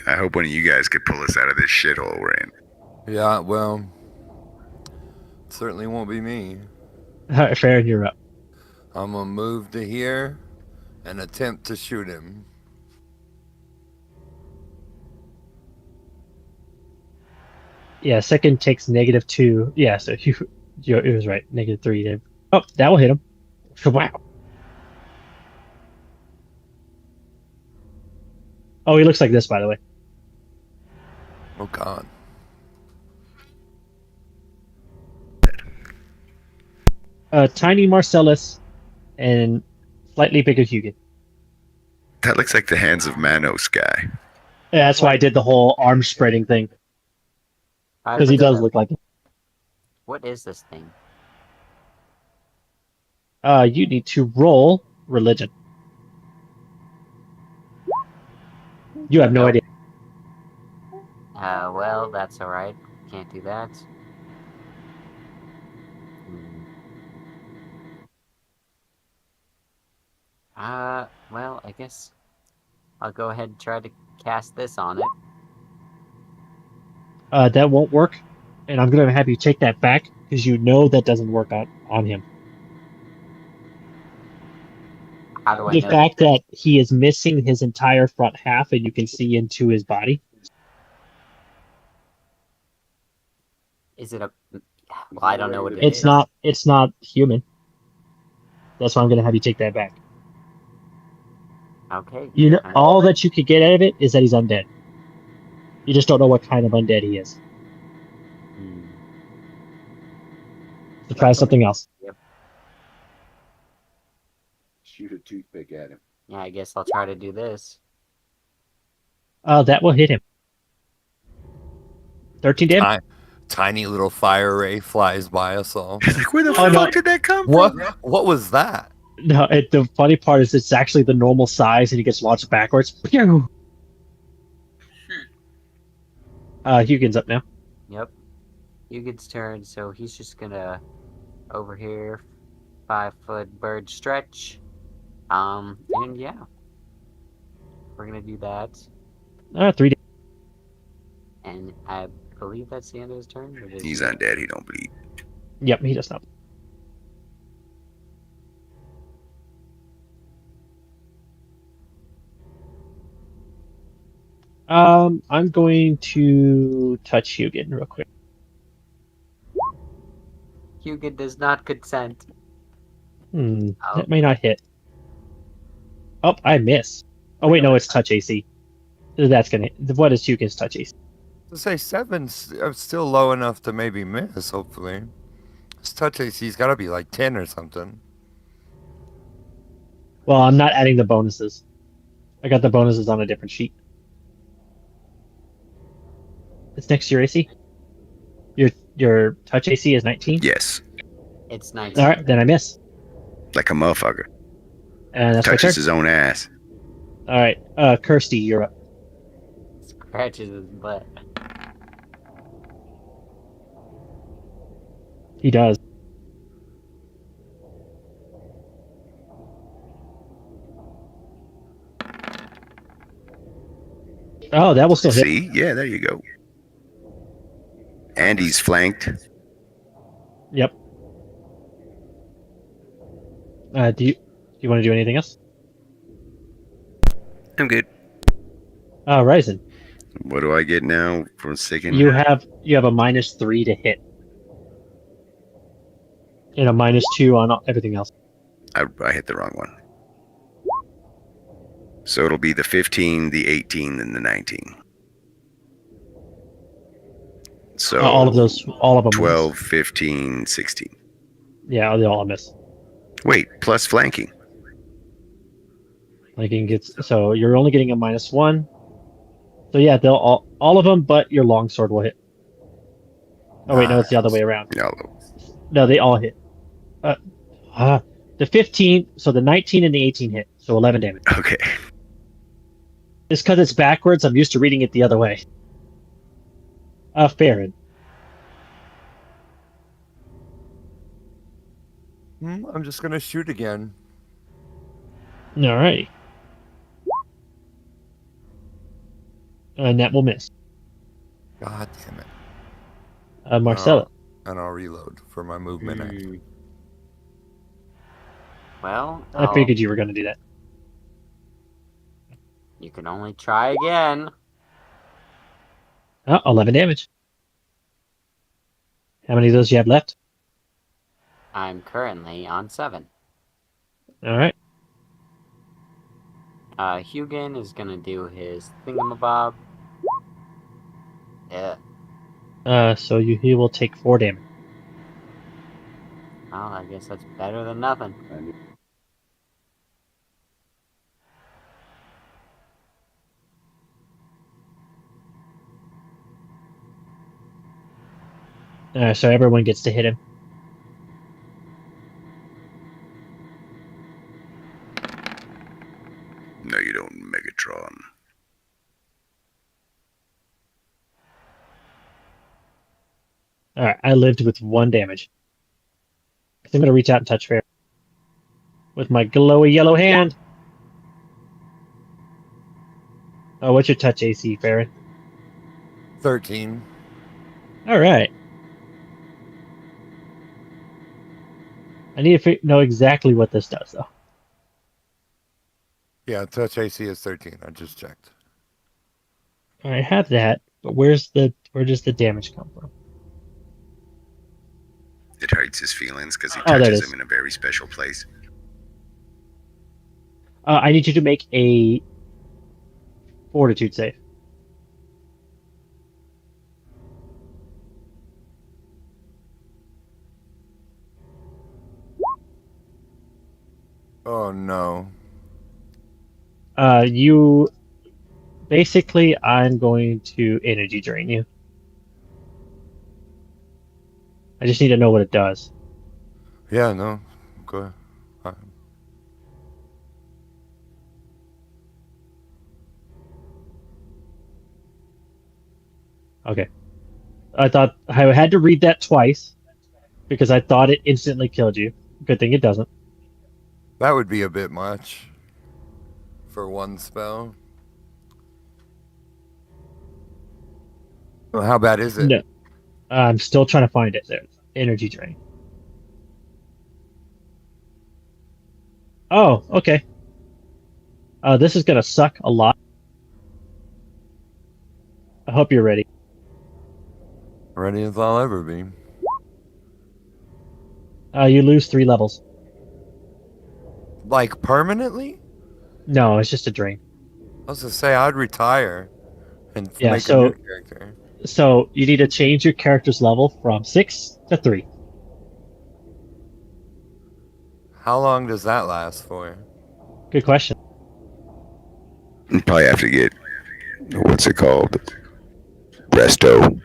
I hope one of you guys could pull us out of this shithole we're in. Yeah, well, certainly won't be me. Alright, Farron, you're up. I'm gonna move to here and attempt to shoot him. Yeah, second takes -2. Yeah, so it was right. -3. Oh, that will hit him. Wow. Oh, he looks like this, by the way. Oh God. Tiny Marcellus and slightly bigger Hugin. That looks like the hands of Manos guy. Yeah, that's why I did the whole arm spreading thing, because he does look like it. What is this thing? You need to roll religion. You have no Nope. idea. Well, that's alright. Can't do that. Well, I guess I'll go ahead and try to cast this on it. That won't work, and I'm going to have you take that back, because you know that doesn't work on him. How do I The know? fact that he is missing his entire front half and you can see into his body. Is it a... Well, I don't know what it It's is. not human. That's why I'm going to have you take that back. Okay. You know, all that you could get out of it is that he's undead. You just don't know what kind of undead he is. So try something else. Yep. Shoot a toothpick at him. Yeah, I guess I'll try to do this. That will hit him. 13 damage. Tiny little fire ray flies by us all. Like, where the Oh, fuck no. did that come What? from? What was that? No, the funny part is it's actually the normal size and he gets launched backwards. Pew! Hugin's up now. Yep. Hugin's turn, so he's just gonna over here 5-foot bird stretch. And yeah. We're gonna do that. 3 damage. And I believe that's the end of his turn. Or He's undead. He don't bleed. Yep, he does not. I'm going to touch Hugin real quick. Hugin does not consent. That may not hit. Oh, I miss. Oh wait, no, it's touch AC. That's gonna. What is Hugin's touch AC? To say 7's still low enough to maybe miss. Hopefully, his touch AC's got to be like 10 or something. Well, I'm not adding the bonuses. I got the bonuses on a different sheet. It's next to your AC. Your touch AC is 19. Yes. It's 19. All right, then I miss. Like a motherfucker. And that's my turn. Touches his own ass. All right, Kirsty, you're up. Scratches his butt. He does. Oh, that will still hit. See? Yeah, there you go. And he's flanked. Yep. Do you want to do anything else? I'm good. Ryzen, What do I get now from sticking? you have a -3 to hit, and a -2 on everything else. I hit the wrong one. So it'll be the 15, the 18, and the 19. So All of them. 12, Miss. 15, 16. Yeah, they all miss. Wait, plus flanking. Flanking gets, so you're only getting a -1. So yeah, they'll all of them, but your longsword will hit. Oh wait, no, it's the other way around. Yellow. No, they all hit. The 15, so the 19 and the 18 hit, so 11 damage. Okay. Just because it's backwards, I'm used to reading it the other way. Farron. I'm just gonna shoot again. Alrighty. And that will miss. God damn it. Marcella. And I'll reload for my movement action. Well, I figured you were going to do that. You can only try again. 11 damage. How many of those do you have left? I'm currently on 7. Alright. Hugin is gonna do his thingamabob. Yeah. So he will take 4 damage. Well, I guess that's better than nothing. So everyone gets to hit him. No, you don't, Megatron. Alright, I lived with 1 damage. I'm gonna reach out and touch Fair. With my glowy yellow hand. Oh, what's your touch AC, Farron? 13. Alright. I need to know exactly what this does, though. Yeah, touch AC is 13. I just checked. I have that, but where does the damage come from? It hurts his feelings because he Oh, there it touches is. him in a very special place. I need you to make a fortitude save. Oh, no. You basically, I'm going to energy drain you. I just need to know what it does. Yeah, no. Go ahead. Okay. I thought I had to read that twice because I thought it instantly killed you. Good thing it doesn't. That would be a bit much for one spell. Well, how bad is it? No. I'm still trying to find it. There. Energy drain. Oh, okay. This is going to suck a lot. I hope you're ready. Ready as I'll ever be. You lose 3 levels. Like permanently? No, it's just a drain. I was gonna say I'd retire and Yeah, make so- a new character. So you need to change your character's level from 6 to 3. How long does that last for? Good question. You probably have to get, what's it called? Resto.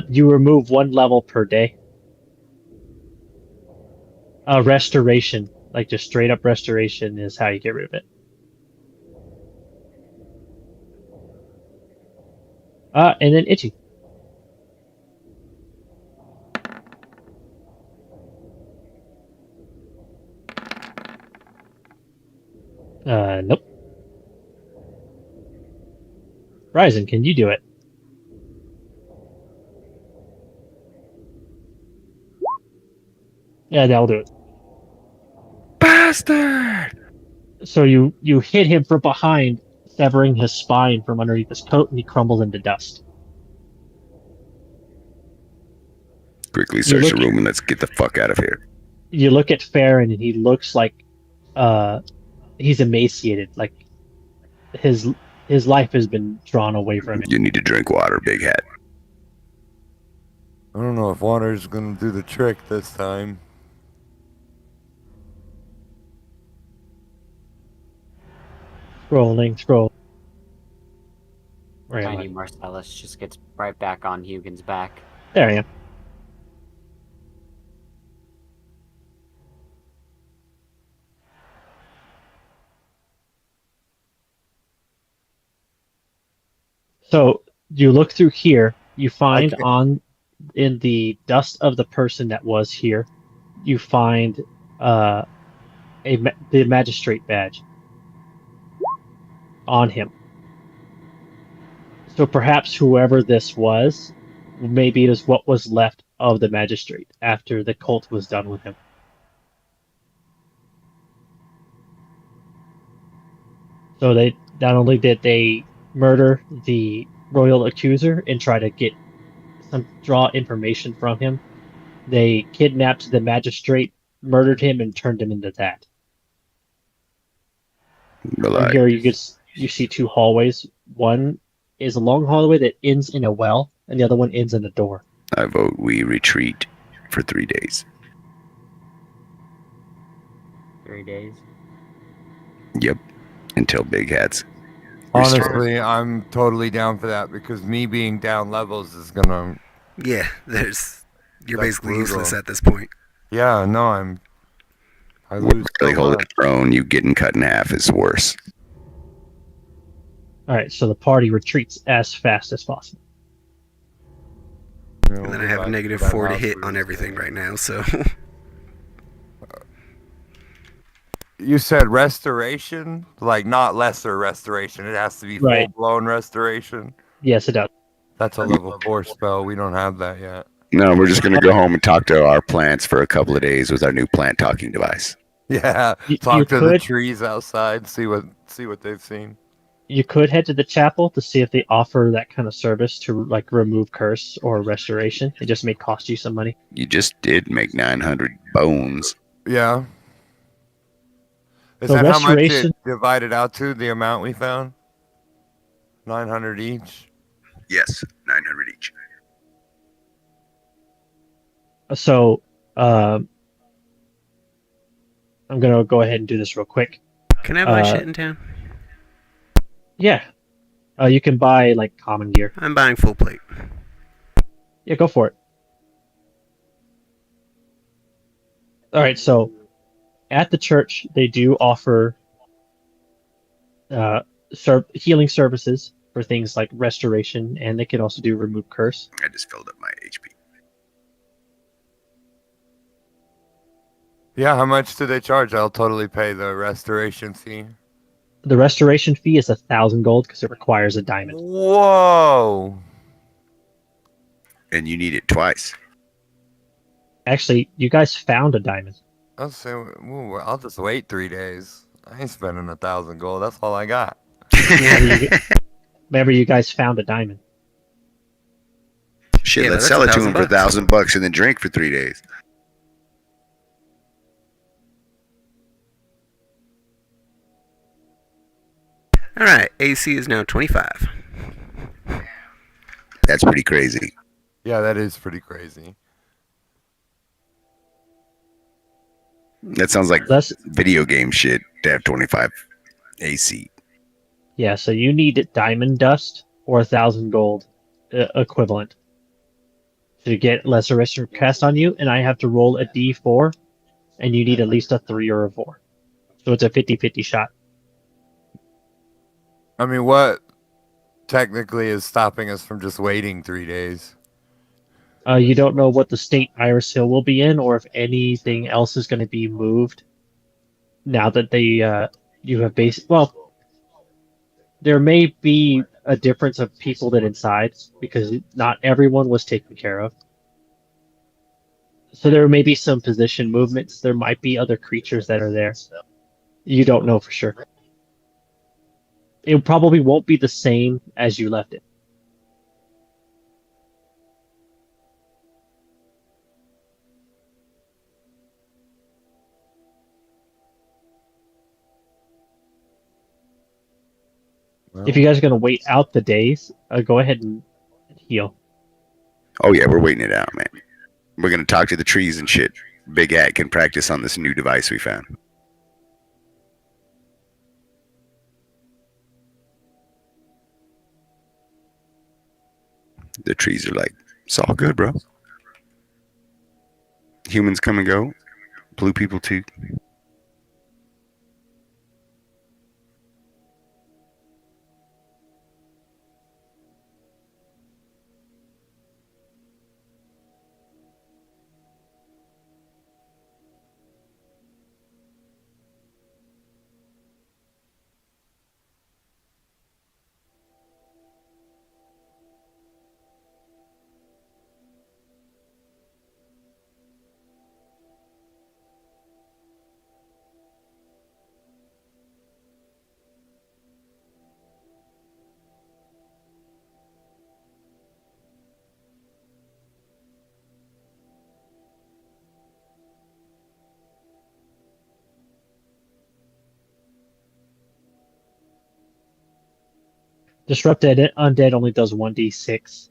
You remove 1 level per day. Restoration, like just straight up restoration, is how you get rid of it. And then itchy. Nope. Ryzen, can you do it? Yeah, that'll do it. Bastard! So you hit him from behind, severing his spine from underneath his coat, and he crumbles into dust. Quickly search the look- room and let's get the fuck out of here. You look at Farron, and he looks like he's emaciated, like his life has been drawn away from him. You need to drink water, big hat. I don't know if water's gonna do the trick this time. Scroll. Where am Tiny I? Marcellus just gets right back on Hugin's back. There I am. So you look through here, you find Okay. in the dust of the person that was here, you find the magistrate badge on him. So perhaps whoever this was, maybe it is what was left of the magistrate after the cult was done with him. So they not only did they murder the royal accuser and try to draw information from him, They kidnapped the magistrate, murdered him, and turned him into that. But From like, here, you see two hallways. One is a long hallway that ends in a well, and the other one ends in a door. I vote we retreat for 3 days. 3 days. Yep, until Big Hat's restored. Honestly, I'm totally down for that because me being down levels is gonna. Yeah, you're That's basically useless brutal. at this point. Yeah, no, I We're lose really so holding much. our own. You getting cut in half is worse. All right, so the party retreats as fast as possible. You know, And then we'll I have go a back negative to that 4 to house hit we on were everything staying right in. now, so. You said restoration, like not lesser restoration. It has to be Right. full blown restoration. Yes, it does. That's a level 4 spell. We don't have that yet. No, we're just gonna go home and talk to our plants for a couple of days with our new plant talking device. Yeah, You talk to the could trees outside, see what they've seen. you could head to the chapel to see if they offer that kind of service to like remove curse or restoration. It just may cost you some money. You just did make 900 bones. Yeah. Is So that how much it restoration, divided out to, the amount we found? 900 each? Yes, 900 each. so I'm gonna go ahead and do this real quick. Can I buy shit in town? Yeah, you can buy like common gear. I'm buying full plate. Yeah, go for it. All right, so at the church they do offer healing services for things like restoration, and they can also do remove curse. I just filled up my HP. Yeah, how much do they charge? I'll totally pay the restoration fee. The restoration fee is 1,000 gold because it requires a diamond. Whoa! And you need it twice. Actually, you guys found a diamond. I'll say, ooh, I'll just wait 3 days. I ain't spending 1,000 gold. That's all I got. Remember, you guys found a diamond. Shit, Yeah, but let's that's sell it to him for $1,000. $1,000 and then drink for 3 days. Alright, AC is now 25. That's pretty crazy. Yeah, that is pretty crazy. That sounds like That's video game shit to have 25 AC. yeah. So you need diamond dust or 1,000 gold equivalent to get lesser restoration cast on you, and I have to roll a d4, and you need at least a 3 or a 4. So it's a 50-50 shot. I mean, what technically is stopping us from just waiting 3 days? You don't know what the state Iris Hill will be in, or if anything else is going to be moved. Now that you have well, there may be a difference of people that inside because not everyone was taken care of. So there may be some position movements. There might be other creatures that are there. You don't know for sure. It probably won't be the same as you left it. If you guys are going to wait out the days, go ahead and heal. Oh yeah, we're waiting it out, man. We're gonna talk to the trees and shit. Big Hat can practice on this new device we found. The trees are like, it's all good, bro. Humans come and go. Blue people too. Disrupted undead only does 1d6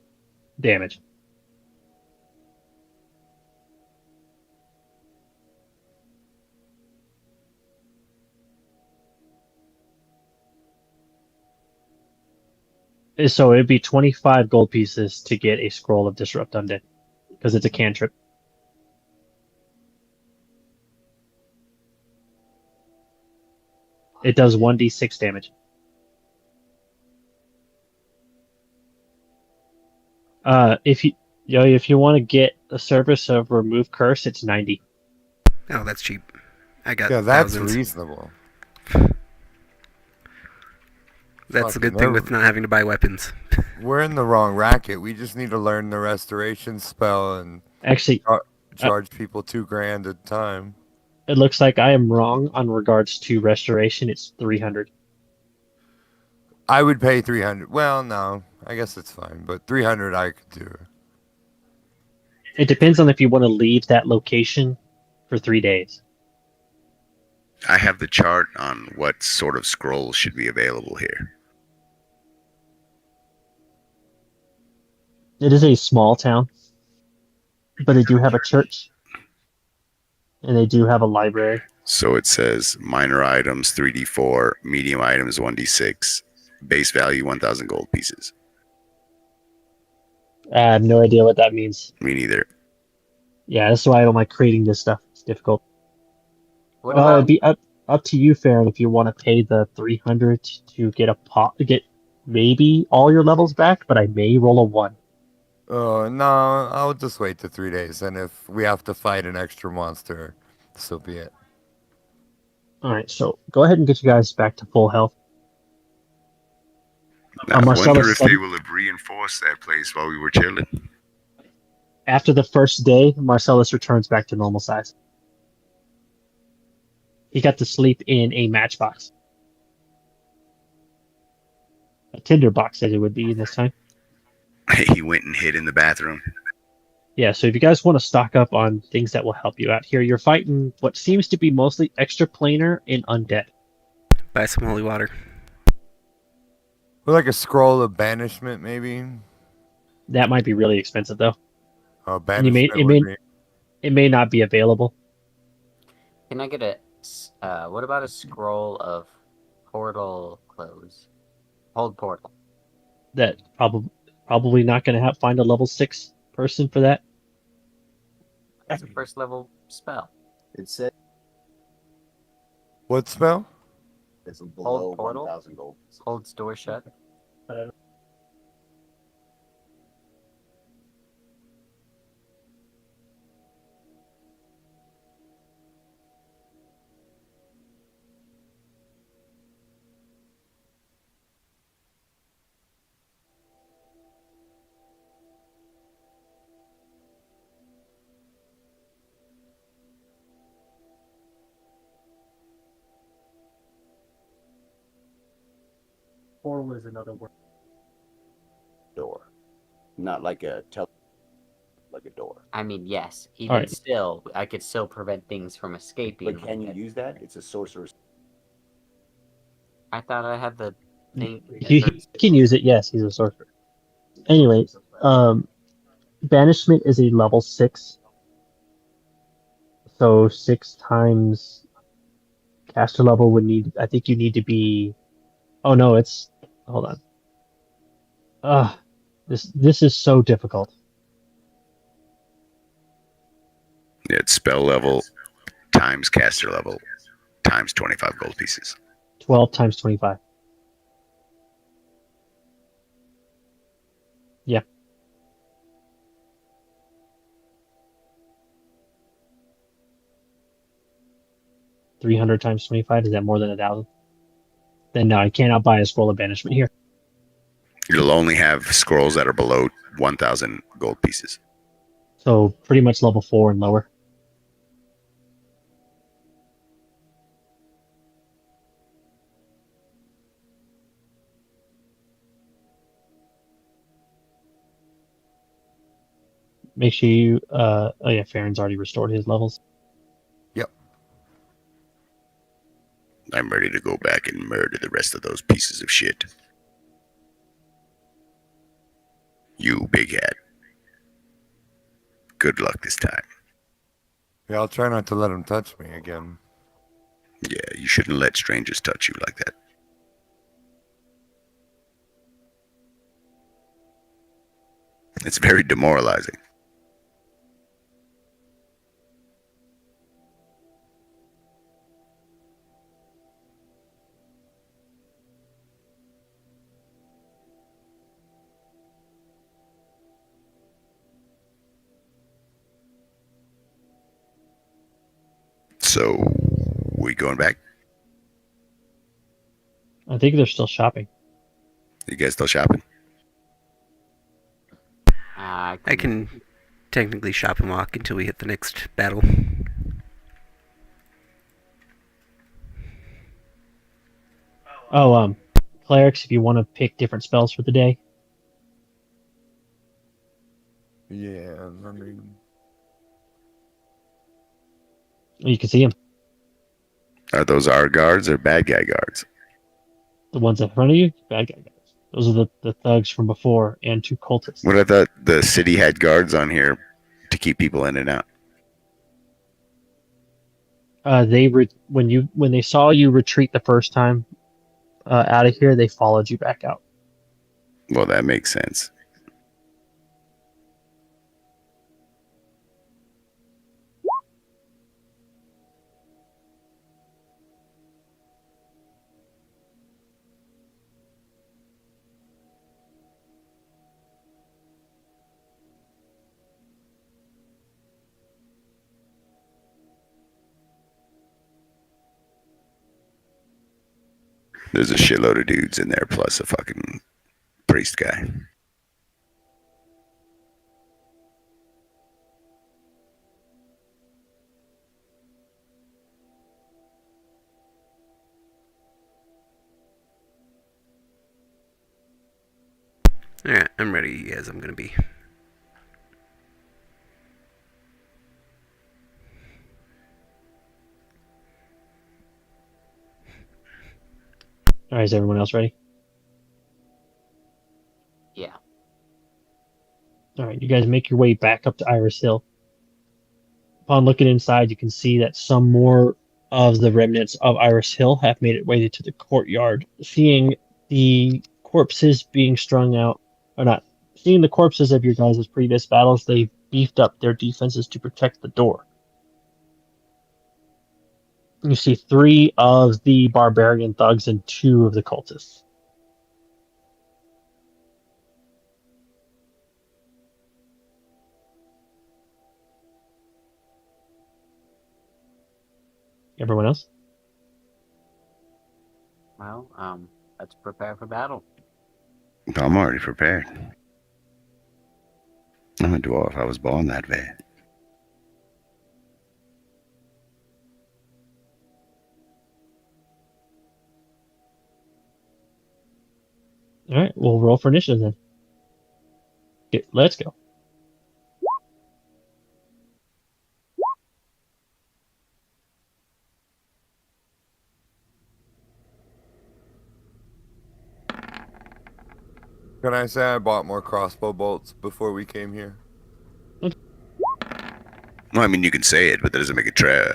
damage. So it'd be 25 gold pieces to get a scroll of Disrupt Undead, because it's a cantrip. It does 1d6 damage. If you want to get a service of Remove Curse, it's 90. Oh, that's cheap. I got Yeah, that's thousands. reasonable. That's the good Fucking thing with not having to buy weapons. We're in the wrong racket. We just need to learn the restoration spell and Actually, charge people $2,000 at a time. it looks like I am wrong on regards to restoration. It's 300. I would pay 300. Well, no, I guess it's fine, but 300 I could do. It depends on if you want to leave that location for 3 days. I have the chart on what sort of scrolls should be available here. It is a small town, but they do have a church, and they do have a library. So it says minor items 3d4, medium items 1d6, base value 1,000 gold pieces. I have no idea what that means. Me neither. Yeah, that's why I don't like creating this stuff. It's difficult. What Well, about it'd be up to you, Farron, if you want to pay the 300 to get maybe all your levels back, but I may roll a 1. Oh, no, I'll just wait the 3 days, and if we have to fight an extra monster, so be it. All right, so go ahead and get you guys back to full health. Now, I Marcellus wonder if said- they will have reinforced that place while we were chilling. After the first day, Marcellus returns back to normal size. He got to sleep in a matchbox. A tinder box, as it would be this time. He went and hid in the bathroom. Yeah, so if you guys want to stock up on things that will help you out here, you're fighting what seems to be mostly extraplanar and undead. Buy some holy water. Or like a scroll of banishment, maybe. That might be really expensive, though. Oh, And you banishment may- it would may- be. It may not be available. Can I get what about a scroll of portal close? Hold portal. That probably not going to find a level 6 person for that. That's a first level spell. It said What spell? it's below portal? 1,000 gold. Holds door shut. Or was another word. Door. Not like a like a door. I mean, yes. Even Alright. still, I could still prevent things from escaping. But can you use that? It's a sorcerer's. I thought I had the thing. He can use it, yes, he's a sorcerer. Anyway, Banishment is a level 6. So 6 times caster level would need, I think you need to be, oh no, it's, hold on. This is so difficult. Yeah, it's spell level times caster level times 25 gold pieces. 12 times 25. Yeah. $300 times 25, is that more than 1,000? Then no, I cannot buy a scroll of banishment here. You'll only have scrolls that are below 1,000 gold pieces. So pretty much level 4 and lower. Make sure you, oh yeah, Farron's already restored his levels. I'm ready to go back and murder the rest of those pieces of shit. You big head. Good luck this time. Yeah, I'll try not to let him touch me again. Yeah, you shouldn't let strangers touch you like that. It's very demoralizing. So, we going back? I think they're still shopping. You guys still shopping? I can technically shop and walk until we hit the next battle. Oh, clerics, if you want to pick different spells for the day, Yeah, I mean, you can see them. Are those our guards or bad guy guards? The ones in front of you, bad guy guys. Those are the thugs from before and 2 cultists. What I thought the city had guards on here to keep people in and out. When they saw you retreat the first time out of here, they followed you back out. Well, that makes sense. There's a shitload of dudes in there, plus a fucking priest guy. Alright, I'm ready as I'm gonna be. All right, is everyone else ready? Yeah. All right, you guys make your way back up to Iris Hill. Upon looking inside, you can see that some more of the remnants of Iris Hill have made it way to the courtyard. Seeing the corpses being strung out, or not, seeing the corpses of your guys' previous battles, they've beefed up their defenses to protect the door. You see 3 of the barbarian thugs and 2 of the cultists. Everyone else? Well, let's prepare for battle. I'm already prepared. I'm a dwarf. I was born that way. All right, we'll roll for initiative then. Okay, let's go. can I say I bought more crossbow bolts before we came here? Well, I mean, you can say it, but that doesn't make it true.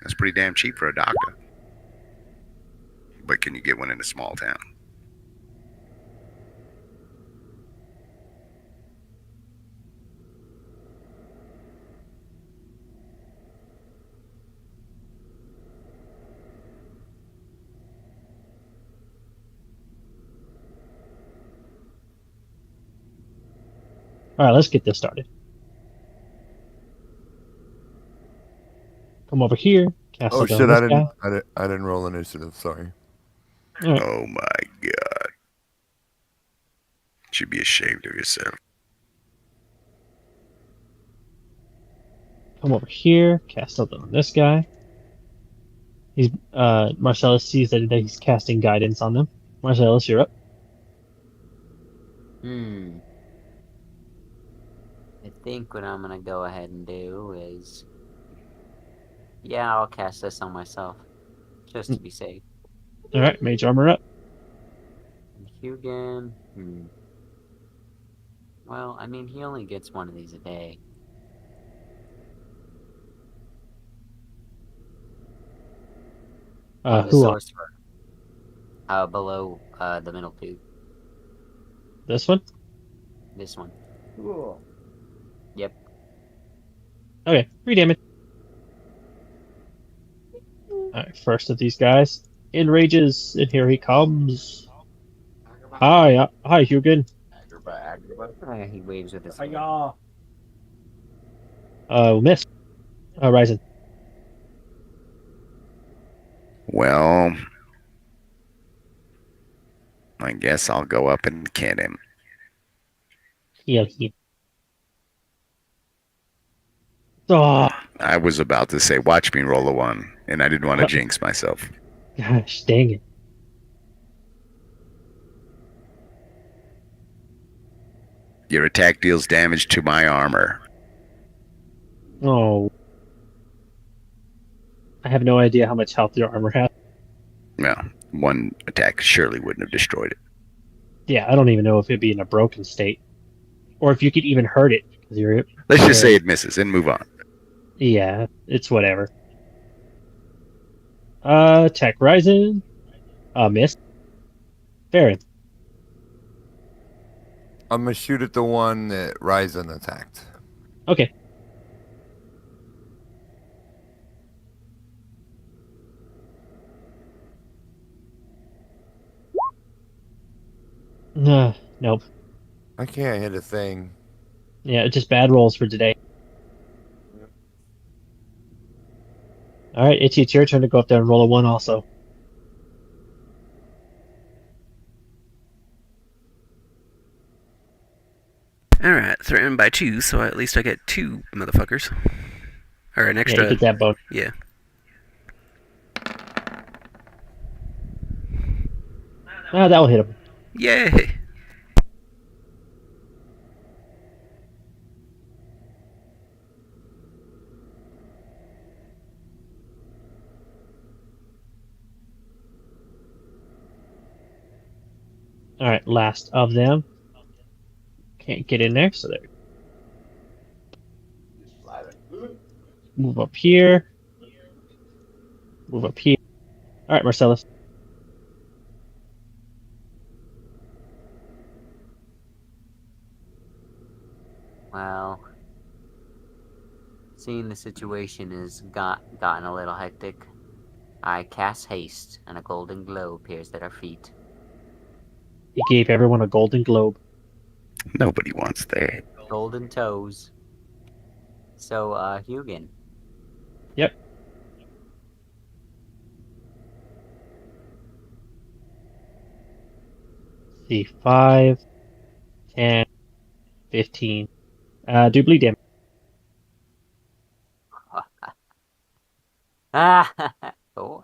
That's pretty damn cheap for a doctor. But can you get one in a small town? All right, let's get this started. Come over here, cast Oh something shit! on this guy. I didn't roll initiative. Sorry. All right, Oh my god. You should be ashamed of yourself. Come over here, cast something on this guy. He's Marcellus sees that he's casting guidance on them. Marcellus, you're up. I think what I'm gonna go ahead and do is, yeah, I'll cast this on myself, just to be safe. All right, mage armor up. And Hugin, well, I mean, he only gets one of these a day. The Who else? sorcerer. Below the middle two. This one? This one. Cool. Yep. Okay, 3 damage. Alright, first of these guys enrages, and here he comes. Hi, Hugin. He waves with his hand. Hiya. Miss. Ryzen. Well, I guess I'll go up and get him. Yeah. Oh, I was about to say, watch me roll a 1, and I didn't want to jinx myself. gosh, dang it. Your attack deals damage to my armor. Oh. I have no idea how much health your armor has. Well, 1 attack surely wouldn't have destroyed it. Yeah, I don't even know if it'd be in a broken state. Or if you could even hurt it. Because you're. Let's just say it misses and move on. Yeah, it's whatever. Attack Ryzen. Miss. Farron. I'm gonna shoot at the one that Ryzen attacked. Okay. Nope. I can't hit a thing. Yeah, just bad rolls for today. Alright, Itchy, it's your turn to go up there and roll a 1 also. Alright, threatened by 2, so at least I get 2 motherfuckers. Or an Yeah, extra. you get that bone. Yeah. That'll hit him. Yay! Alright, last of them. Can't get in there, so there. Move up here. Move up here. Alright, Marcellus. Well, seeing the situation has gotten a little hectic, I cast haste, and a golden glow appears at our feet. He gave everyone a golden globe. Nobody wants that. Golden toes. So, Hugin. Yep. See, 5, 10, 15. Do bleed damage. Ah! Oh.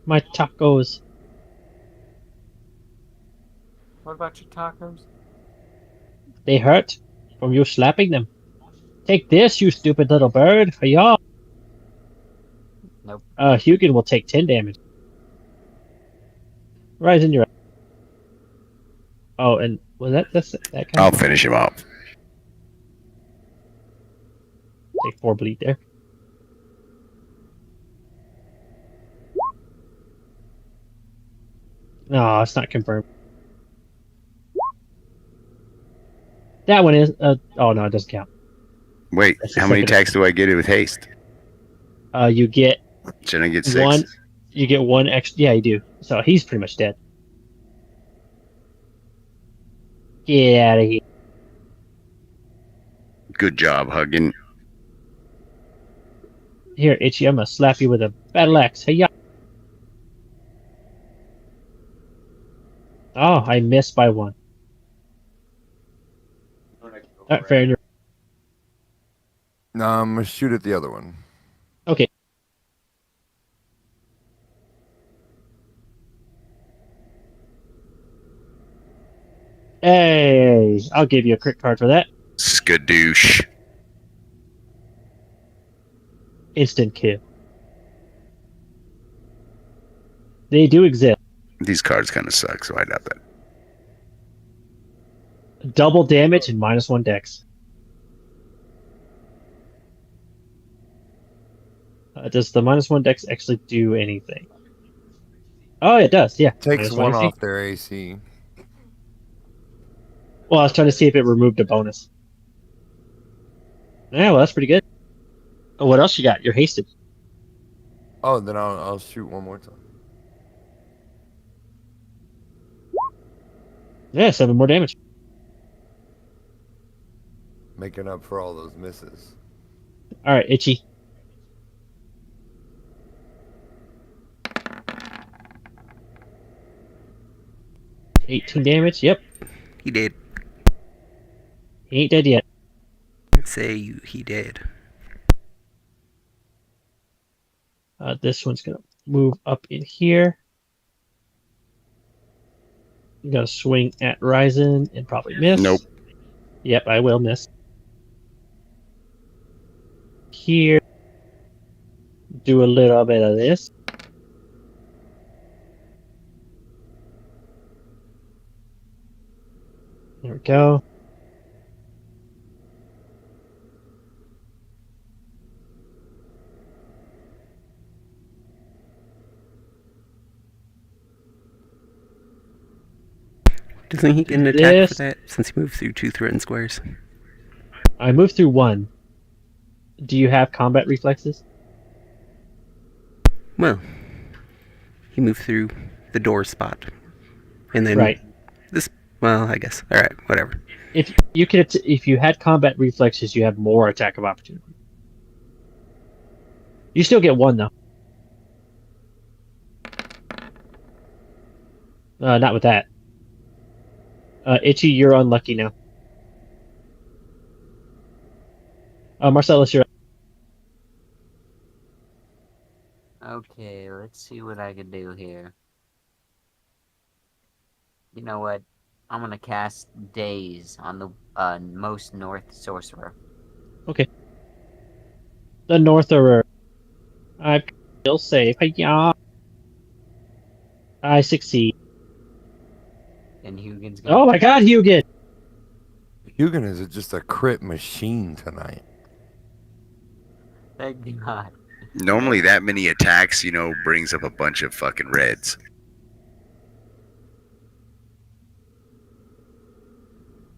My tacos. What about your tacos? They hurt from you slapping them. Take this, you stupid little bird. Hiya! Nope. Hugin will take 10 damage. Rise in your. Oh, and was that that guy? I'll finish him off. Take 4 bleed there. No, it's not confirmed. That one is. Oh no, it doesn't count. Wait, That's the how many second- attacks do I get with haste? You get Should I get 6? one. You get 1 extra. Yeah, you do. So he's pretty much dead. Get out of here. Good job, Huggin. Here, Itchy, I'm gonna slap you with a battle axe. Hiya! Oh, I missed by 1. All right, fair. You're... No, I'm gonna shoot at the other one. Okay. Hey, I'll give you a crit card for that. Skadoosh. Instant kill. They do exist. These cards kind of suck, so I doubt that. Double damage and -1 dex. Does the -1 dex actually do anything? Oh, it does. Yeah. Takes -1 one AC. off their AC. Well, I was trying to see if it removed a bonus. Yeah, well, that's pretty good. Oh, what else you got? You're hasted. Oh, then I'll shoot one more time. Yeah, 7 more damage. Making up for all those misses. All right, Itchy. $18 damage. Yep, He did. he ain't dead yet. He did. This one's gonna move up in here. I'm gonna swing at Ryzen and probably miss. Nope. Yep, I will miss. Here, do a little bit of this. There we go. Doesn't he get an attack This- for that since he moved through 2 threatened squares? I moved through 1. Do you have combat reflexes? Well, he moved through the door spot, and then Right. this. Well, I guess. All right, whatever. If you had combat reflexes, you have more attack of opportunity. You still get 1 though. Not with that. Itchy, you're unlucky now. Marcellus, you're. Okay, let's see what I can do here. You know what? I'm gonna cast Daze on the most north sorcerer. The Northerer. I'm still safe. Hi-ya. I succeed. And Hugin's gonna. Oh my god, Hugin! Hugin is just a crit machine tonight. Thank God. Normally, that many attacks, brings up a bunch of fucking reds.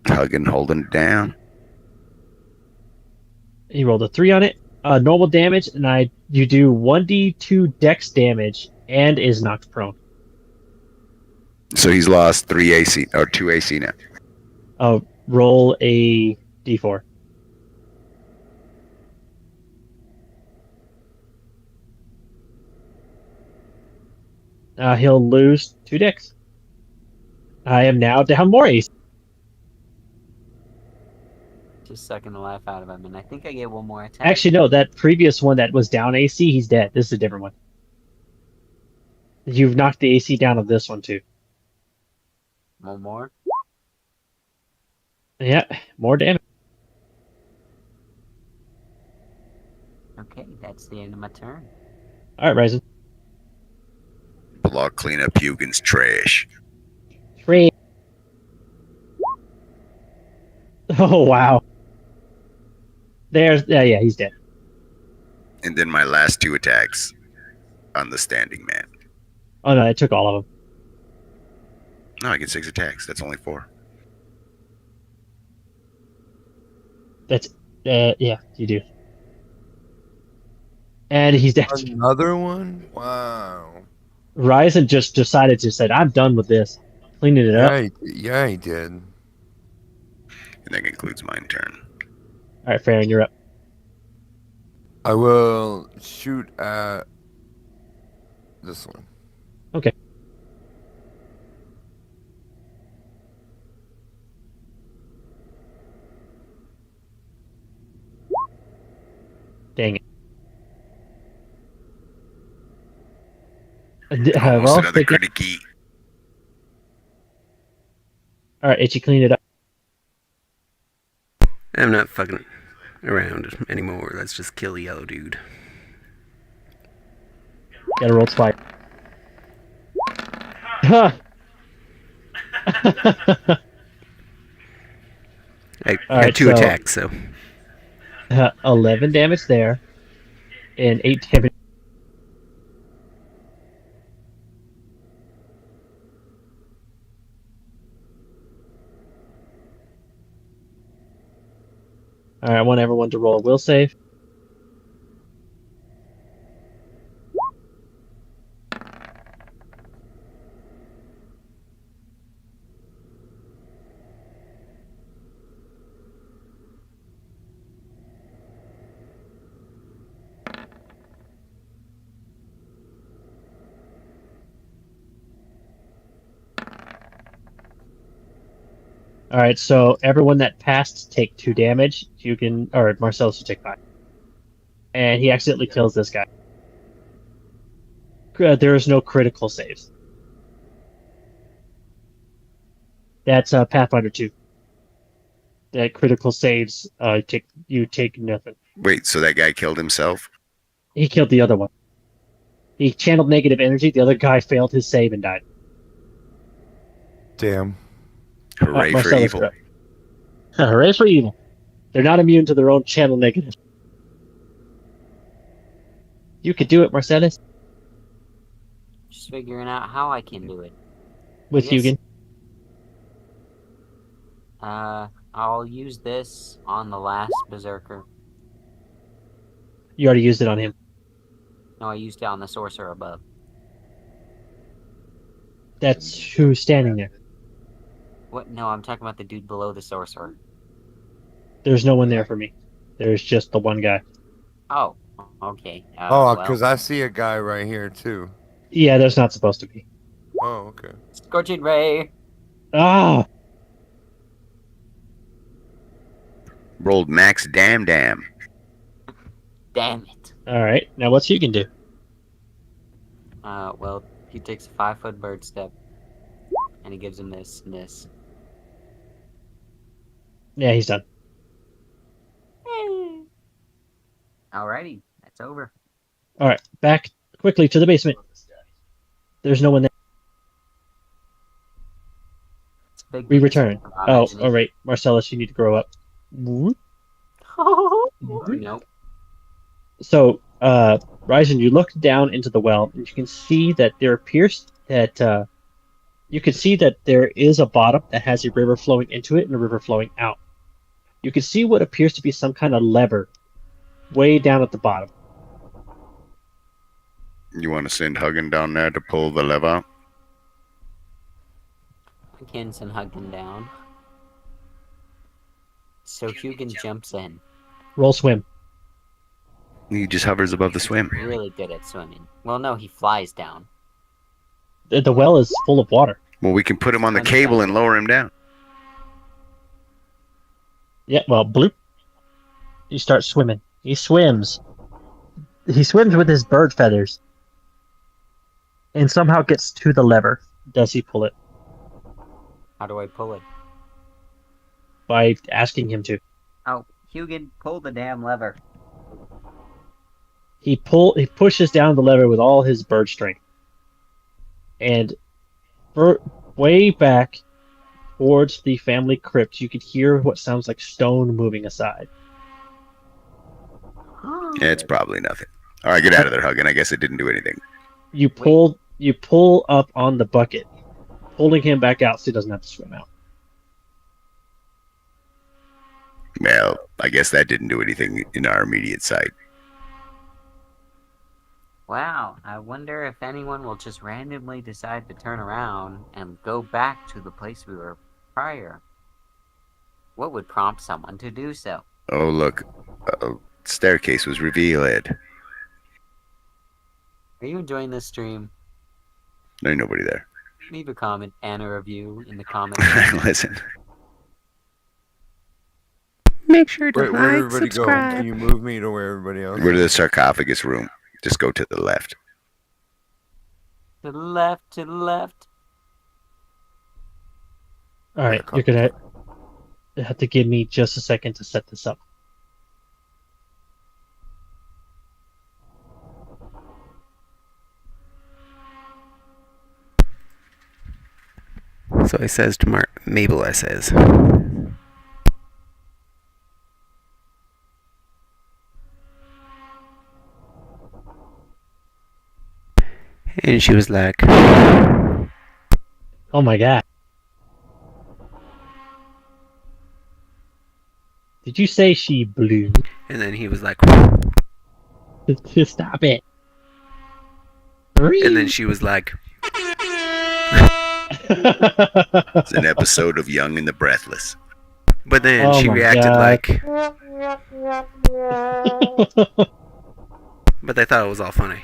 Hugging, holding it down. He rolled a 3 on it. Normal damage, and you do 1d2 dex damage and is knocked prone. So he's lost 3 AC or 2 AC now. Roll a d4. He'll lose 2 dex. I am now down more AC. Just sucking the life out of him, and I think I get one more attack. Actually, no, that previous one that was down AC, he's dead. This is a different one. You've knocked the AC down of this one, too. One more. Yeah, more damage. Okay, that's the end of my turn. Alright, Ryzen. Block clean up Hugin's trash. 3. Oh, wow. Yeah, he's dead. And then my last 2 attacks on the standing man. Oh, no, I took all of them. No, I get 6 attacks. That's only 4. That's, yeah, you do. And he's dead. Another one? Wow. Ryzen just decided to say, I'm done with this. Cleaning it up. Yeah, he did. And that concludes my turn. Alright, Farron, you're up. I will shoot at this one. Okay. Dang it. Almost Well, another criticky. all right, Itchy, clean it up. I'm not fucking around anymore. Let's just kill the yellow dude. Gotta roll twice. Huh. I All had right, two so attacks, so 11 damage there, and 8 damage. All right, I want everyone to roll a will save. All right, so everyone that passed take 2 damage. You can, or Marcellus will take 5. And he accidentally kills this guy. There is no critical saves. That's Pathfinder 2. That critical saves, you take nothing. Wait, so that guy killed himself? He killed the other one. He channeled negative energy. The other guy failed his save and died. Damn. Hooray for Marcellus, evil. Hooray for evil. They're not immune to their own channel negative. You could do it, Marcellus. Just figuring out how I can do it. With Yes. Hugin. I'll use this on the last berserker. You already used it on him. No, I used it on the sorcerer above. That's who's standing there. What? No, I'm talking about the dude below the sorcerer. There's no one there for me. There's just the one guy. Oh, okay. Oh, because I see a guy right here too. Yeah, there's not supposed to be. Oh, okay. Scorching Ray! Ah! Rolled max damn. Damn it. Alright, now what's Hugin do? Well, he takes a 5-foot bird step. And he gives him this and this. Yeah, he's done. Alrighty, that's over. Alright, back quickly to the basement. There's no one there. It's a big We basement, return. I'm Oh, imagining. alright. Marcellus, you need to grow up. Nope. So, Ryzen, you look down into the well, and you can see that there appears that you can see that there is a bottom that has a river flowing into it and a river flowing out. You can see what appears to be some kind of lever way down at the bottom. You want to send Huggin down there to pull the lever? Kinson hugged him down. So Hugin jumps in. Roll swim. He just hovers above the swim. Really good at swimming. Well, no, he flies down. The well is full of water. Well, we can put him on the cable and lower him down. Yeah, well, bloop. He starts swimming. He swims. He swims with his bird feathers. And somehow gets to the lever. Does he pull it? How do I pull it? By asking him to. Oh, Hugin, pull the damn lever. He pushes down the lever with all his bird strength. And way back towards the family crypt, you could hear what sounds like stone moving aside. Yeah, it's probably nothing. All right, get out of there, Huggin. I guess it didn't do anything. You pull up on the bucket, pulling him back out so he doesn't have to swim out. Well, I guess that didn't do anything in our immediate sight. Wow, I wonder if anyone will just randomly decide to turn around and go back to the place we were prior. What would prompt someone to do so? Oh, look. Staircase was revealed. Are you enjoying this stream? There ain't nobody there. Leave a comment and a review in the comment. Listen. Make sure to Where'd like, everybody go? subscribe. Can you move me to where everybody else? We're to the sarcophagus room. Just go to the left. To the left, to the left. All right, you're gonna have to give me just a second to set this up. So I says to Mabel, I says, and she was like, Oh my god. Did you say she blew? and then he was like, Just stop it. and then she was like, It's an episode of Young and the Breathless. but then Oh she my reacted God. like, but they thought it was all funny.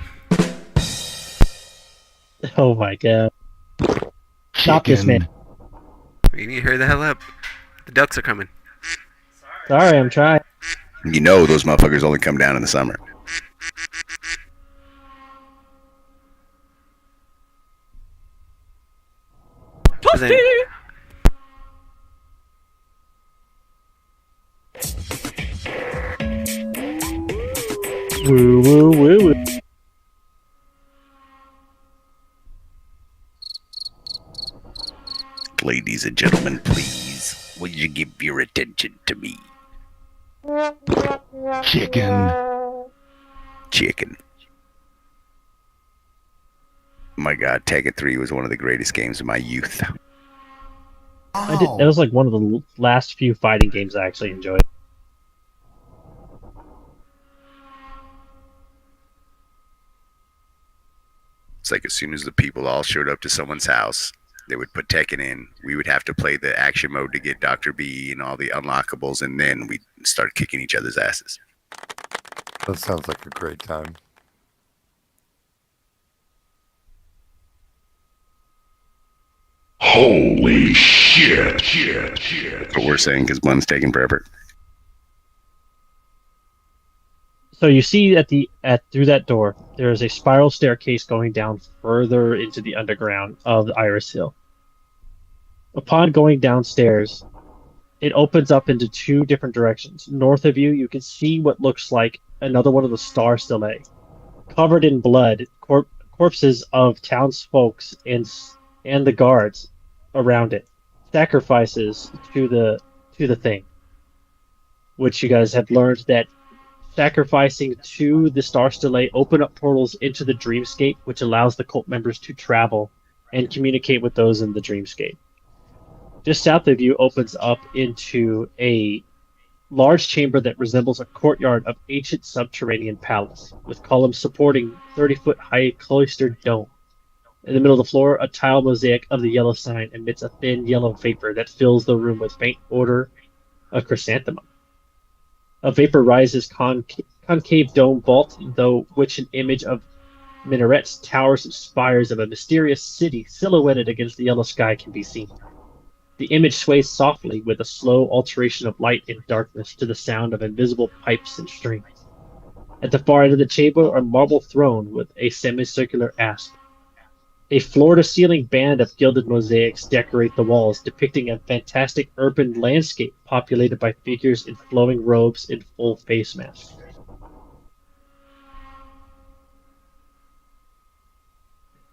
Oh my god. Stop this, man. You need to hurry the hell up. The ducks are coming. Sorry, I'm trying. You know those motherfuckers only come down in the summer. But then, Woo woo woo woo. Ladies and gentlemen, please, will you give your attention to me? Chicken. My God, Tekken 3 was one of the greatest games of my youth. That was like one of the last few fighting games I actually enjoyed. It's like as soon as the people all showed up to someone's house, they would put Tekken in. We would have to play the action mode to get Dr. B and all the unlockables, and then we'd start kicking each other's asses. That sounds like a great time. Holy shit. That's what we're saying, because one's taking forever. So you see through that door, there is a spiral staircase going down further into the underground of the Iris Hill. Upon going downstairs, it opens up into two different directions. North of you, you can see what looks like another one of the Star Stelae, covered in blood, corpses of townsfolk and the guards around it, sacrifices to the thing, which you guys have learned that sacrificing to the Star Stelae open up portals into the dreamscape, which allows the cult members to travel and communicate with those in the dreamscape. Just south of you opens up into a large chamber that resembles a courtyard of ancient subterranean palace, with columns supporting 30-foot high cloistered dome. In the middle of the floor, a tile mosaic of the yellow sign emits a thin yellow vapor that fills the room with faint odor of chrysanthemum. A vapor rises concave dome vault, though which an image of minarets, towers, and spires of a mysterious city silhouetted against the yellow sky can be seen. The image sways softly with a slow alteration of light and darkness to the sound of invisible pipes and strings. At the far end of the chamber, a marble throne with a semicircular asp. A floor-to-ceiling band of gilded mosaics decorate the walls, depicting a fantastic urban landscape populated by figures in flowing robes and full face masks.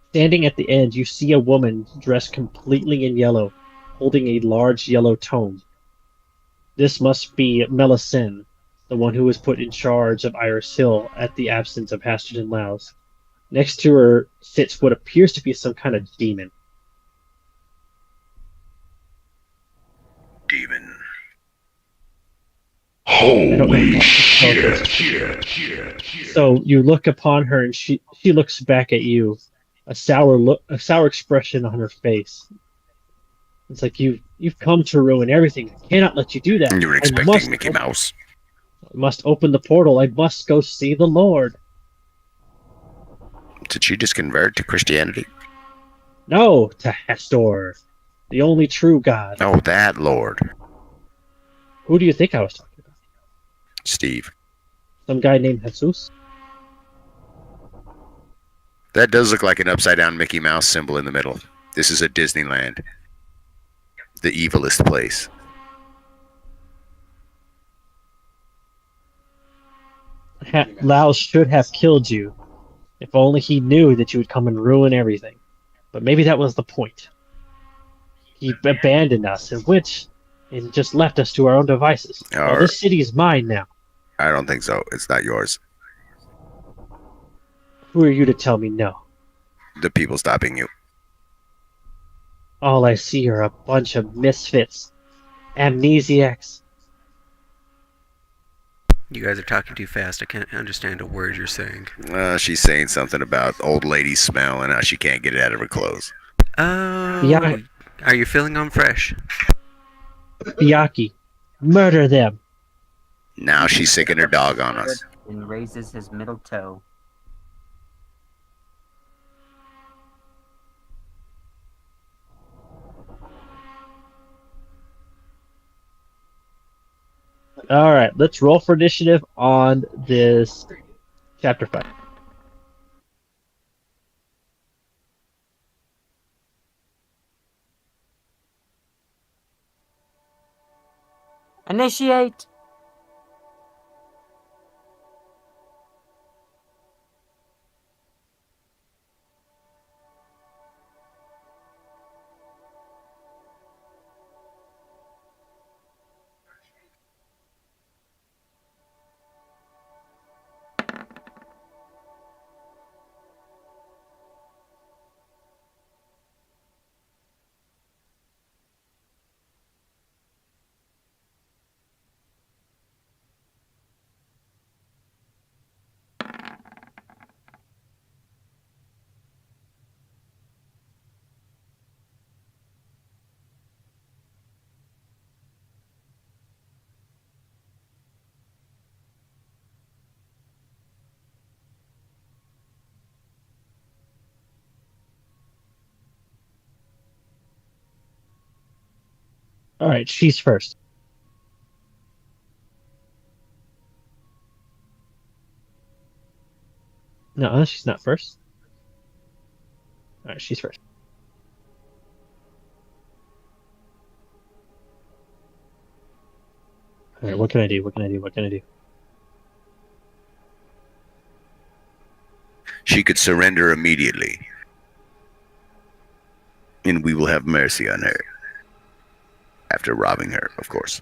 Standing at the end, you see a woman dressed completely in yellow, holding a large yellow tome. This must be Melisene, the one who was put in charge of Iris Hill at the absence of Hasterton Laus. Next to her sits what appears to be some kind of demon. Demon. Holy shit. So you look upon her, and she looks back at you, a sour expression on her face. It's like you've come to ruin everything. I cannot let you do that. You were expecting Mickey Mouse. I must open the portal. I must go see the Lord. Did she just convert to Christianity? No, to Hastor, the only true God. Oh, that Lord. Who do you think I was talking about? Steve. Some guy named Jesus. That does look like an upside down Mickey Mouse symbol in the middle. This is a Disneyland. The evilest place. Laos should have killed you. If only he knew that you would come and ruin everything. But maybe that was the point. He abandoned us and just left us to our own devices. Well, this city is mine now. I don't think so. It's not yours. Who are you to tell me no? The people stopping you. All I see are a bunch of misfits. Amnesiacs. You guys are talking too fast. I can't understand a word you're saying. She's saying something about old lady smell and how she can't get it out of her clothes. Oh, Yeah. Are you feeling on fresh? Biaki. Murder them. Now she's sicking her dog on us. And raises his middle toe. Alright, let's roll for initiative on this chapter 5. Initiate! Alright, she's first. No, she's not first. Alright, she's first. Alright, what can I do? What can I do? What can I do? She could surrender immediately. And we will have mercy on her. After robbing her, of course.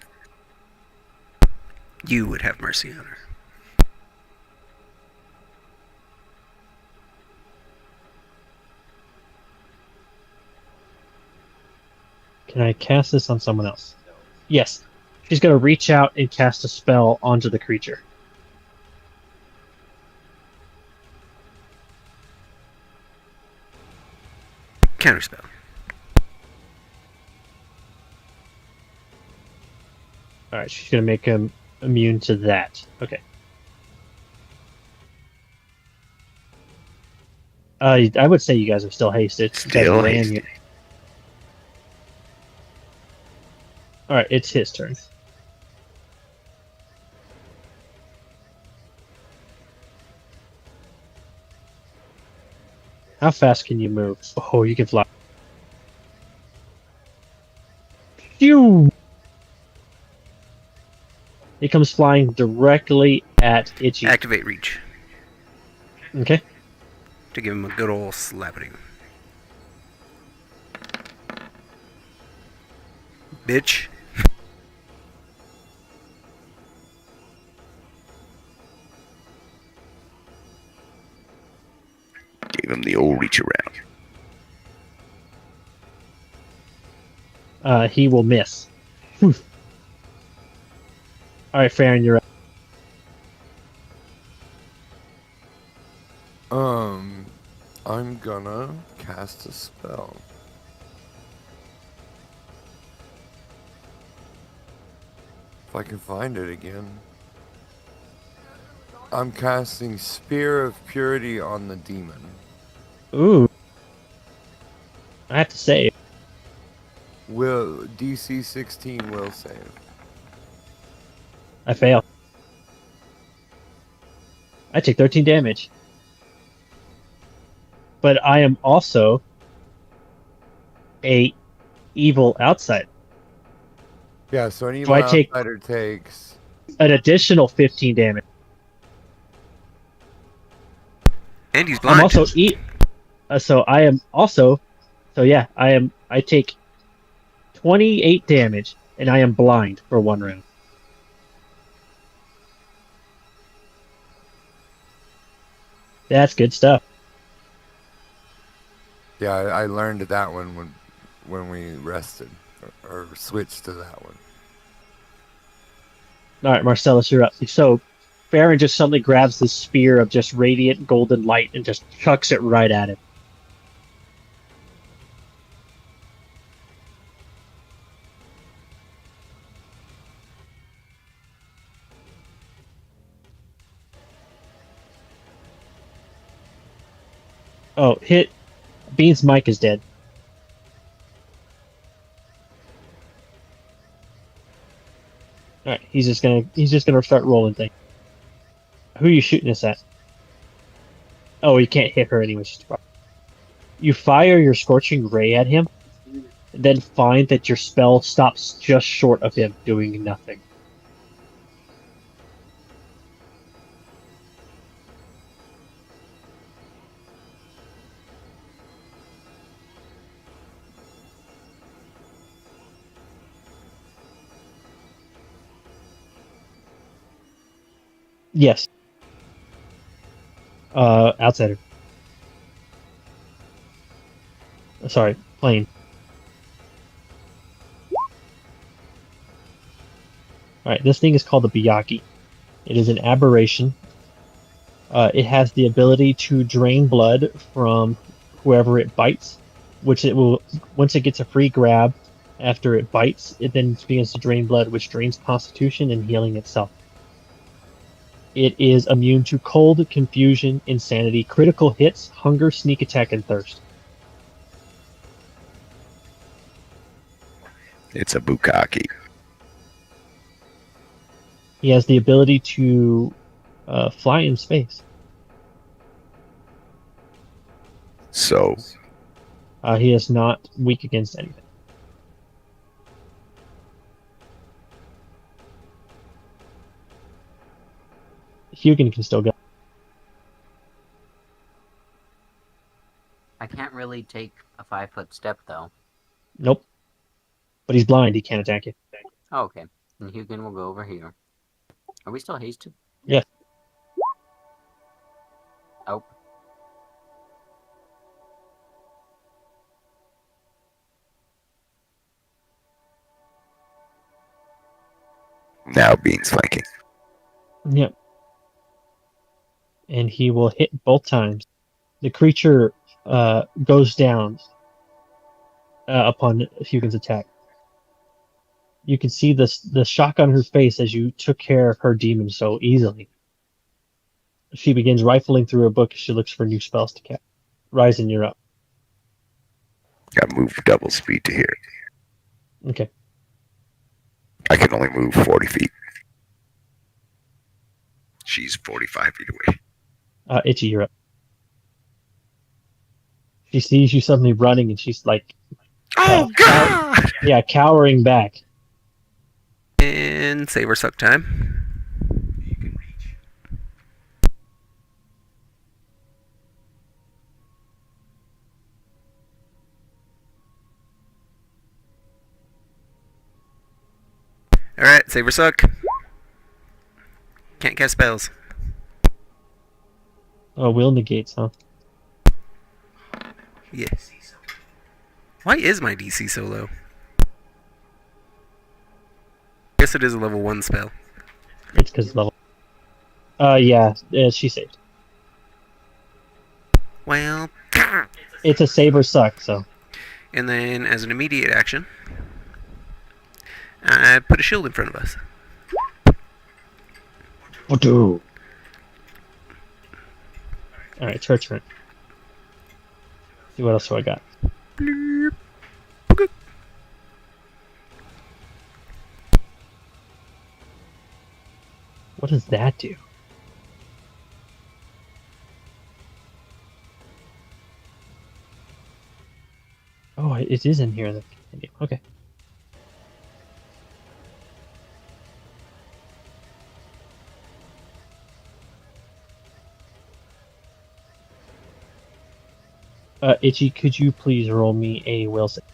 You would have mercy on her. Can I cast this on someone else? Yes. She's going to reach out and cast a spell onto the creature. Counterspell. Alright, she's going to make him immune to that. Okay. I would say you guys are still hasted. Still hasted. Alright, it's his turn. How fast can you move? Oh, you can fly. Phew! He comes flying directly at Itchy. Activate reach Okay. to give him a good old slapping. Bitch. Gave him the old reach around. He will miss. Alright, Farron, you're up. I'm gonna cast a spell. If I can find it again. I'm casting Spear of Purity on the demon. Ooh. I have to say, Will DC 16 will save. I fail. I take 13 damage. But I am also a evil outsider. Yeah, so an So evil I take outsider takes. an additional 15 damage. And he's I'm blind. also so I am also I take 28 damage and I am blind for 1 round. That's good stuff. Yeah, I learned that one when we rested or switched to that one. All right, Marcellus, you're up. So Farron just suddenly grabs this spear of just radiant golden light and just chucks it right at him. Oh, hit. Bean's mic is dead. All right, he's just gonna start rolling things. Who are you shooting this at? Oh, you can't hit her anyway. You fire your scorching ray at him, then find that your spell stops just short of him doing nothing. Yes. Outsider. Sorry, plane. Alright, this thing is called the Biyaki. It is an aberration. It has the ability to drain blood from whoever it bites, which it will, once it gets a free grab after it bites, it then begins to drain blood, which drains constitution and healing itself. It is immune to cold, confusion, insanity, critical hits, hunger, sneak attack, and thirst. It's a bukkake. He has the ability to fly in space. So He is not weak against anything. Hugin can still go. I can't really take a 5-foot step though. Nope. But he's blind. He can't attack you. Oh, okay. And Hugin will go over here. Are we still hasted? Yes. Oh. now Bean's flanking. Yep. And he will hit both times. The creature goes down upon Hugin's attack. You can see the shock on her face as you took care of her demon so easily. She begins rifling through her book as she looks for new spells to cast. Ryzen, you're up. Got to move double speed to here. Okay. I can only move 40 feet. She's 45 feet away. Itchy, you're up. She sees you suddenly running and she's like... Oh, God! Cowering back. And saber suck time. Alright, saber suck. Can't cast spells. Oh, will negates, huh? Yeah. Why is my DC so low? I guess it is a level 1 spell. It's because level... she saved. Well... It's a saber suck, so... And then, as an immediate action, I put a shield in front of us. What do? Alright, it's her turn. See what else do I got? Bloop. Okay. What does that do? it is in here in the game. Okay. Itchy, could you please roll me a will save?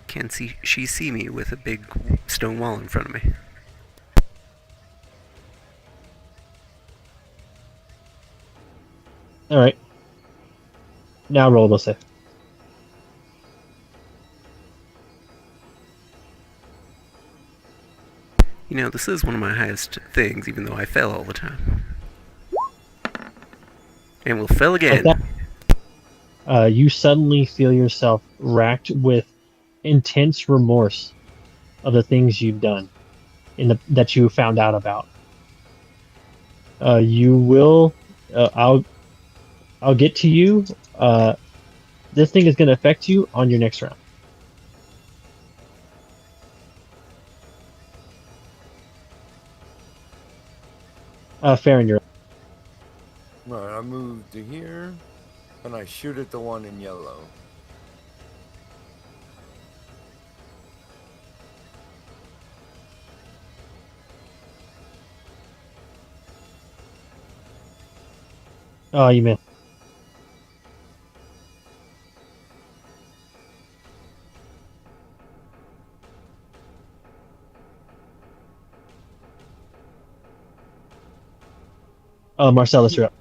Can she see me with a big stone wall in front of me? All right. Now roll will save. You know, this is one of my highest things, even though I fail all the time. And we'll fail again. Like that, you suddenly feel yourself racked with intense remorse of the things you've done, that you found out about. You will. I'll get to you. This thing is going to affect you on your next round. Farron, you're. Alright, I move to here, and I shoot at the one in yellow. Oh, you missed. Marcellus, you're up.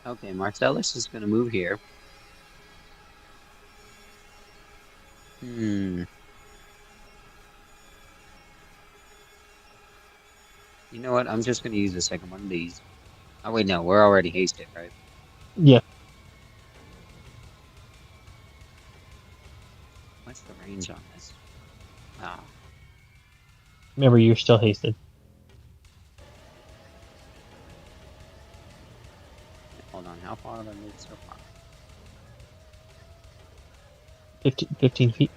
Okay, Marcellus is going to move here. You know what? I'm just going to use the second one of these. Oh, wait, no. We're already hasted, right? Yeah. What's the range on this? Ah, Remember, you're still hasted. hold on. How far have I moved so far? 15 feet.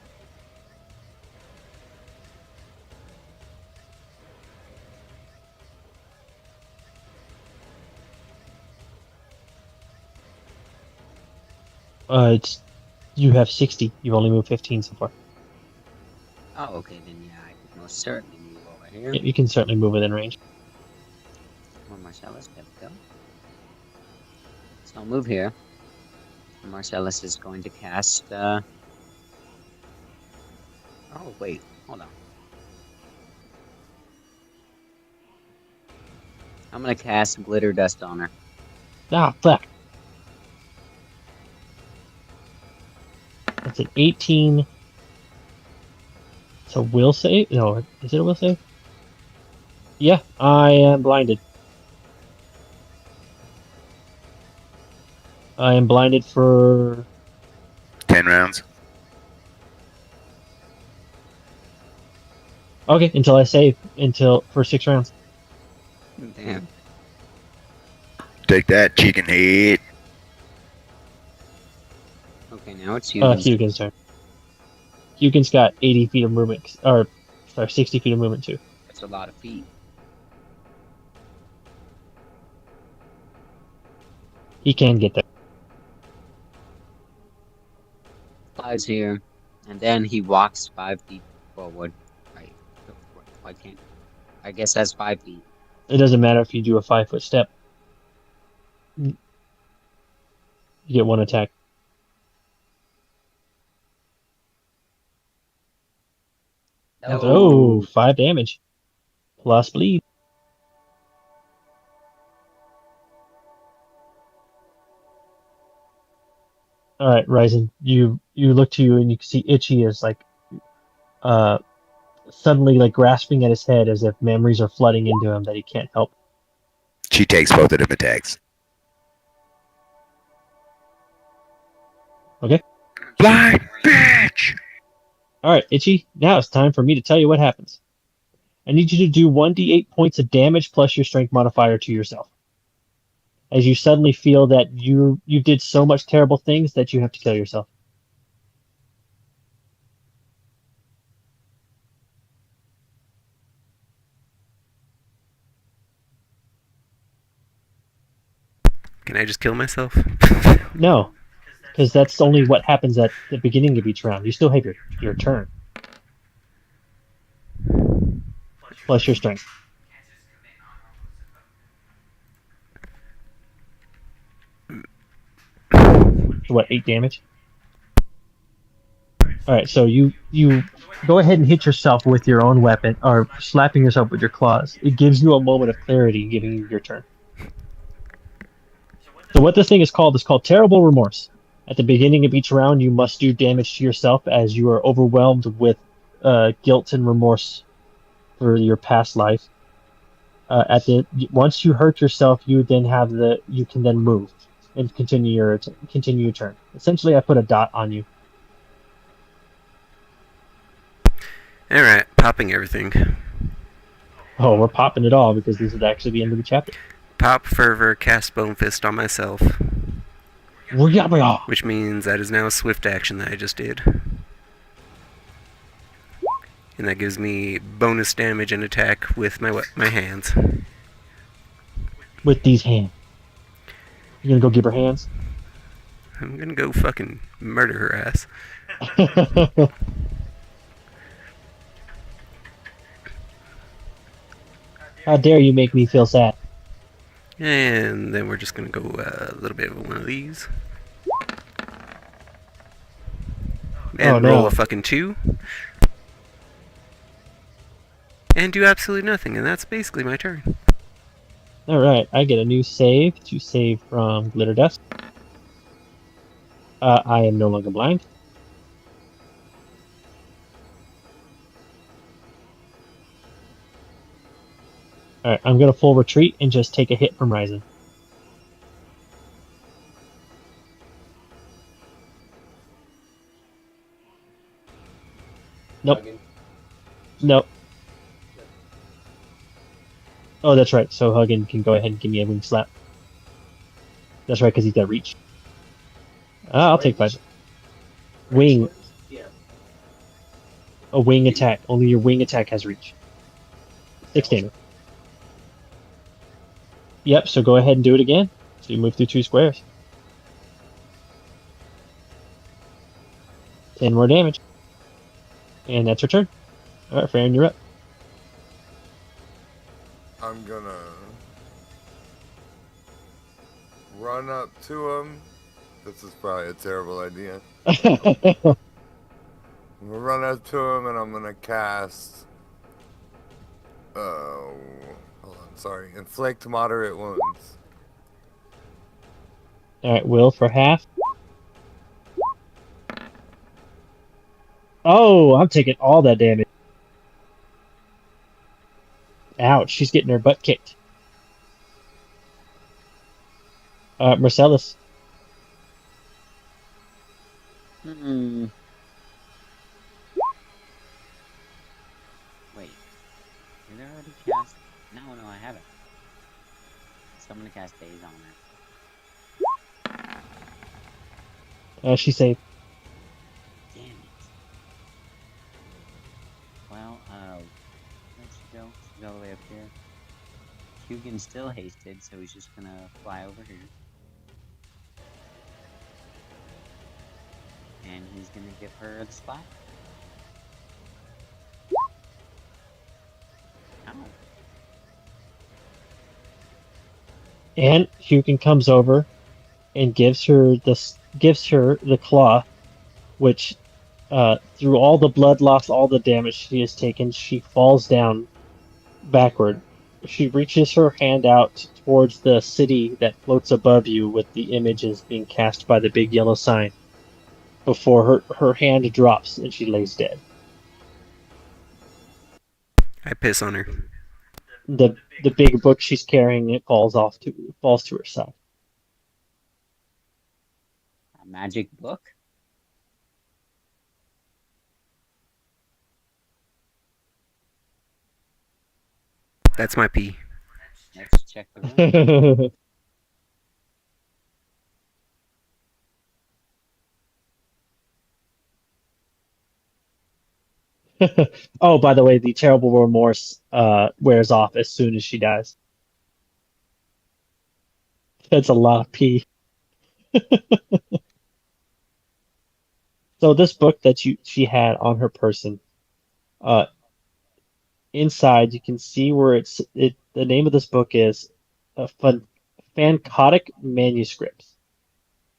You have 60. You've only moved 15 so far. Oh, okay, then yeah, I could most certainly move over here. Yeah, you can certainly move within range. Come on, Marcellus, there we go. So I'll move here. Marcellus is going to cast, Oh, wait, hold on. I'm gonna cast Glitter Dust on her. Ah, fuck. That's an 18. It's a will save? No, is it a will save? Yeah, I am blinded. I am blinded for 10 rounds. okay until I save for 6 rounds. Damn. Take that, chicken head. Okay, now it's Hugin's turn. Hugin's got 80 feet of movement, or sorry, 60 feet of movement too. That's a lot of feet. He can get there. Flies here, and then he walks 5 feet forward. Right. Why can't I guess that's 5 feet. It doesn't matter if you do a 5-foot step. You get 1 attack. Oh, 5 damage. Plus bleed. Alright, Ryzen, you look to you and you can see Itchy is like suddenly like grasping at his head as if memories are flooding into him that he can't help. She takes both of them attacks. Okay. Blind bitch! Alright, Itchy, now it's time for me to tell you what happens. I need you to do 1d8 points of damage plus your strength modifier to yourself. as you suddenly feel that you did so much terrible things that you have to kill yourself. Can I just kill myself? No, because that's only what happens at the beginning of each round. You still have your turn plus your strength. So what, 8 damage? Alright, so you go ahead and hit yourself with your own weapon, or slapping yourself with your claws. It gives you a moment of clarity, giving you your turn. So what this thing is called Terrible Remorse. At the beginning of each round, you must do damage to yourself as you are overwhelmed with guilt and remorse for your past life. Once you hurt yourself, you can then move and continue your turn. Essentially, I put a dot on you. Alright, popping everything. Oh, we're popping it all because this is actually the end of the chapter. Pop Fervor, cast Bone Fist on myself. Which means that is now a swift action that I just did. And that gives me bonus damage and attack with my hands. With these hands. You gonna go give her hands? I'm gonna go fucking murder her ass. How dare you make me feel sad? And then we're just gonna go a little bit of one of these. And roll a fucking 2. And do absolutely nothing, and that's basically my turn. Alright, I get a new save to save from Glitter Dust. I am no longer blind. Alright, I'm gonna full retreat and just take a hit from Ryzen. Nope. Nope. Oh, that's right. So Huggin can go ahead and give me a wing slap. That's right, because he's got reach. I'll take 5. Wing. A wing attack. Only your wing attack has reach. 6 damage. Yep, so go ahead and do it again. So you move through 2 squares. 10 more damage. And that's your turn. Alright, Farron, you're up. I'm gonna run up to him. This is probably a terrible idea. I'm gonna run up to him and I'm gonna cast. Hold on, sorry. Inflict moderate wounds. Alright, Will for half. Oh, I'm taking all that damage. Ouch, she's getting her butt kicked. Marcellus. Hmm. Wait. Did I already cast? No, I haven't. So I'm gonna cast Days on her. She saved. Damn it. Well, let's go all the way up here. Hugin's still hasted, so he's just gonna fly over here. And he's gonna give her the spot. Ow. And Hugin comes over and gives her the claw, which through all the blood loss, all the damage she has taken, she falls down backward. She reaches her hand out towards the city that floats above you with the images being cast by the big yellow sign before her hand drops and she lays dead. I piss on her. The big book she's carrying, it falls to her side. A magic book? That's my pee. Let's check the room. Oh, by the way, the terrible remorse wears off as soon as she dies. That's a lot of pee. So this book that she had on her person, uh, inside you can see where it. The name of this book is Fancotic Manuscripts.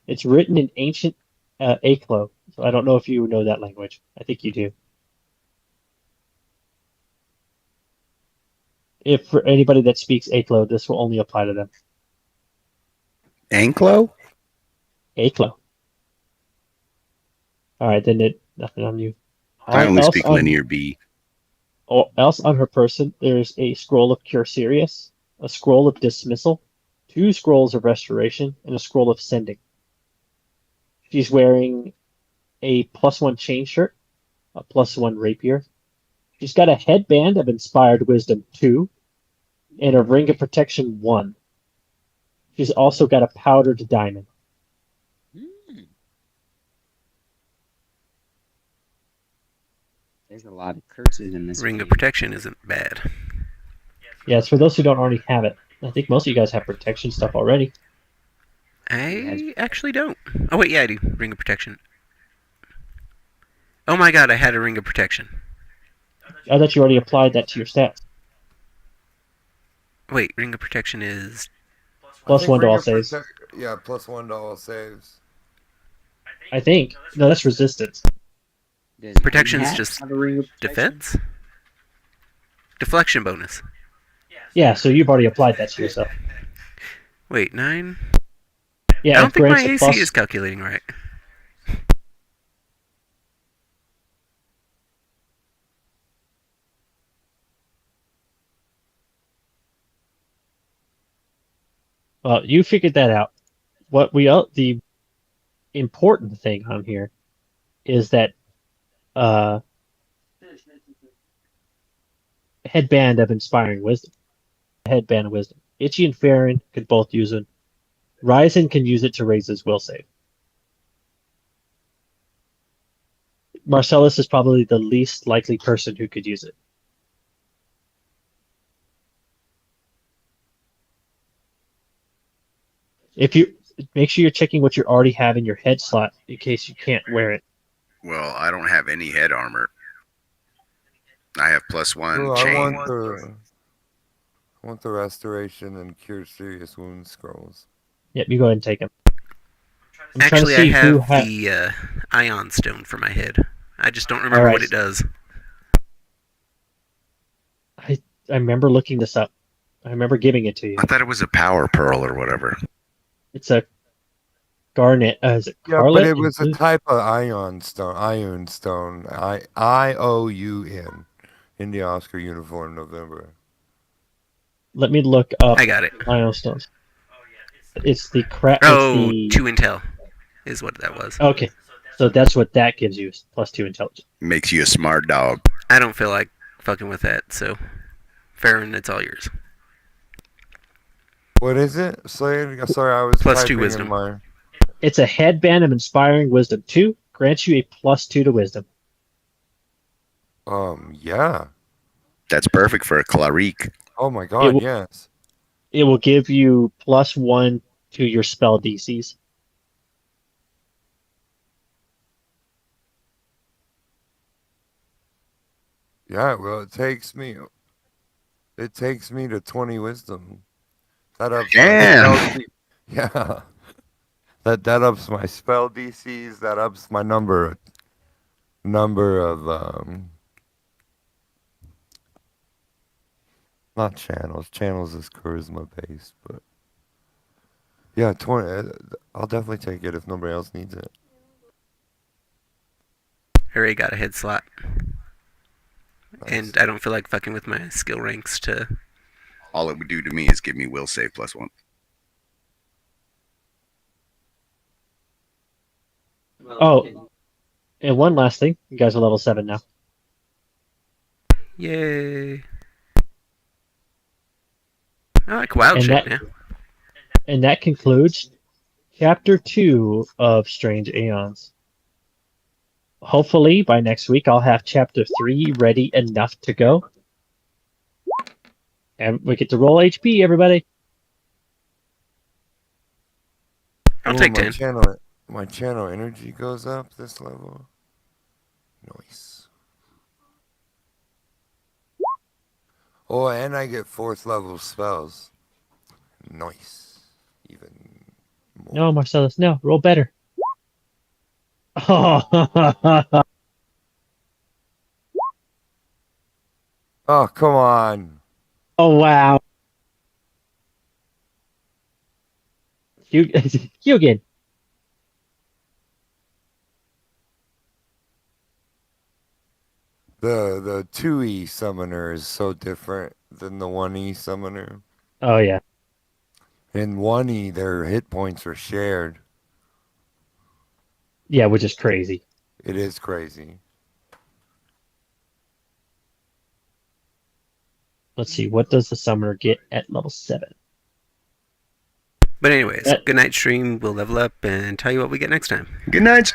It's written in ancient Aklo. So I don't know if you know that language. I think you do. If for anybody that speaks Aklo, this will only apply to them. Anklo? Aklo. All right, then nothing on you. I only Else speak on Linear B. else on her person, there's a scroll of Cure Serious, a scroll of Dismissal, 2 scrolls of Restoration, and a scroll of Sending. She's wearing a +1 chain shirt, a +1 rapier. She's got a headband of Inspired Wisdom 2, and a Ring of Protection 1. She's also got a powdered diamond. There's a lot of curses in this. Ring of game. Protection isn't bad. Yeah, it's for those who don't already have it. I think most of you guys have protection stuff already. I actually don't. Oh, wait, yeah, I do. Ring of Protection. Oh my god, I had a Ring of Protection. I thought you already applied that to your stats. Wait, Ring of Protection is... +1 to all saves. Yeah, +1 to all saves. I think. No, that's resistance. Does Protection's Matt just have a ring of protection? defense? Deflection bonus. Yeah, so you've already applied that to yourself. Wait, 9? Yeah, I don't it think my grants a AC plus. is calculating right. Well, you figured that out. The important thing on here is that headband of Inspiring Wisdom. Headband of Wisdom. Itchy and Farron could both use it. Ryzen can use it to raise his will save. Marcellus is probably the least likely person who could use it. If you make sure you're checking what you already have in your head slot in case you can't wear it. Well, I don't have any head armor. I have +1 Ooh, chain. I want the Restoration and Cure Serious Wound scrolls. Yep, you go ahead and take them. I'm trying to Actually, I see who have the Ion Stone for my head. I just don't remember Alright. what it does. I remember looking this up. I remember giving it to you. I thought it was a power pearl or whatever. It's a garnet. Is it Yeah, Carlet? but it was a type of Ion Stone. IOUN. In the Oscar uniform, November. Let me look up I got it. Ion Stones. It's the crap. Oh, It's 2 intel is what that was. the... Okay, so that's what that gives you, +2 intelligence. Makes you a smart dog. I don't feel like fucking with that, so Farron, it's all yours. What is it? Sorry, I was +2 typing in wisdom. my... It's a headband of Inspiring Wisdom 2. Grants you a +2 to Wisdom. Yeah. That's perfect for a Clarique. Oh my god, will- yes. It will give you +1 to your spell DCs. Yeah, well, it takes me to 20 wisdom. That ups Damn. my spell yeah. That ups my spell DCs, that ups my number of not channels. Channels is charisma based, but yeah, 20. I'll definitely take it if nobody else needs it. I already got a head slot. Nice. And I don't feel like fucking with my skill ranks to... All it would do to me is give me will save +1. Oh, and one last thing. You guys are level 7 now. Yay. I like wild And shape that- now. And that concludes Chapter 2 of Strange Aeons. hopefully by next week I'll have chapter 3 ready enough to go. And we get to roll HP, everybody. I'll Ooh, take my 10. my channel energy goes up this level. Nice. Oh, and I get 4th level spells. Nice. Even more. No, Marcellus, no, roll better. Oh, Oh, come on. oh wow. Hugin. The 2E summoner is so different than the 1E summoner. Oh yeah. In 1E, their hit points are shared. Yeah, which is crazy. It is crazy. Let's see, what does the summoner get at level 7? But anyways, That- good night stream. We'll level up and tell you what we get next time. Good night.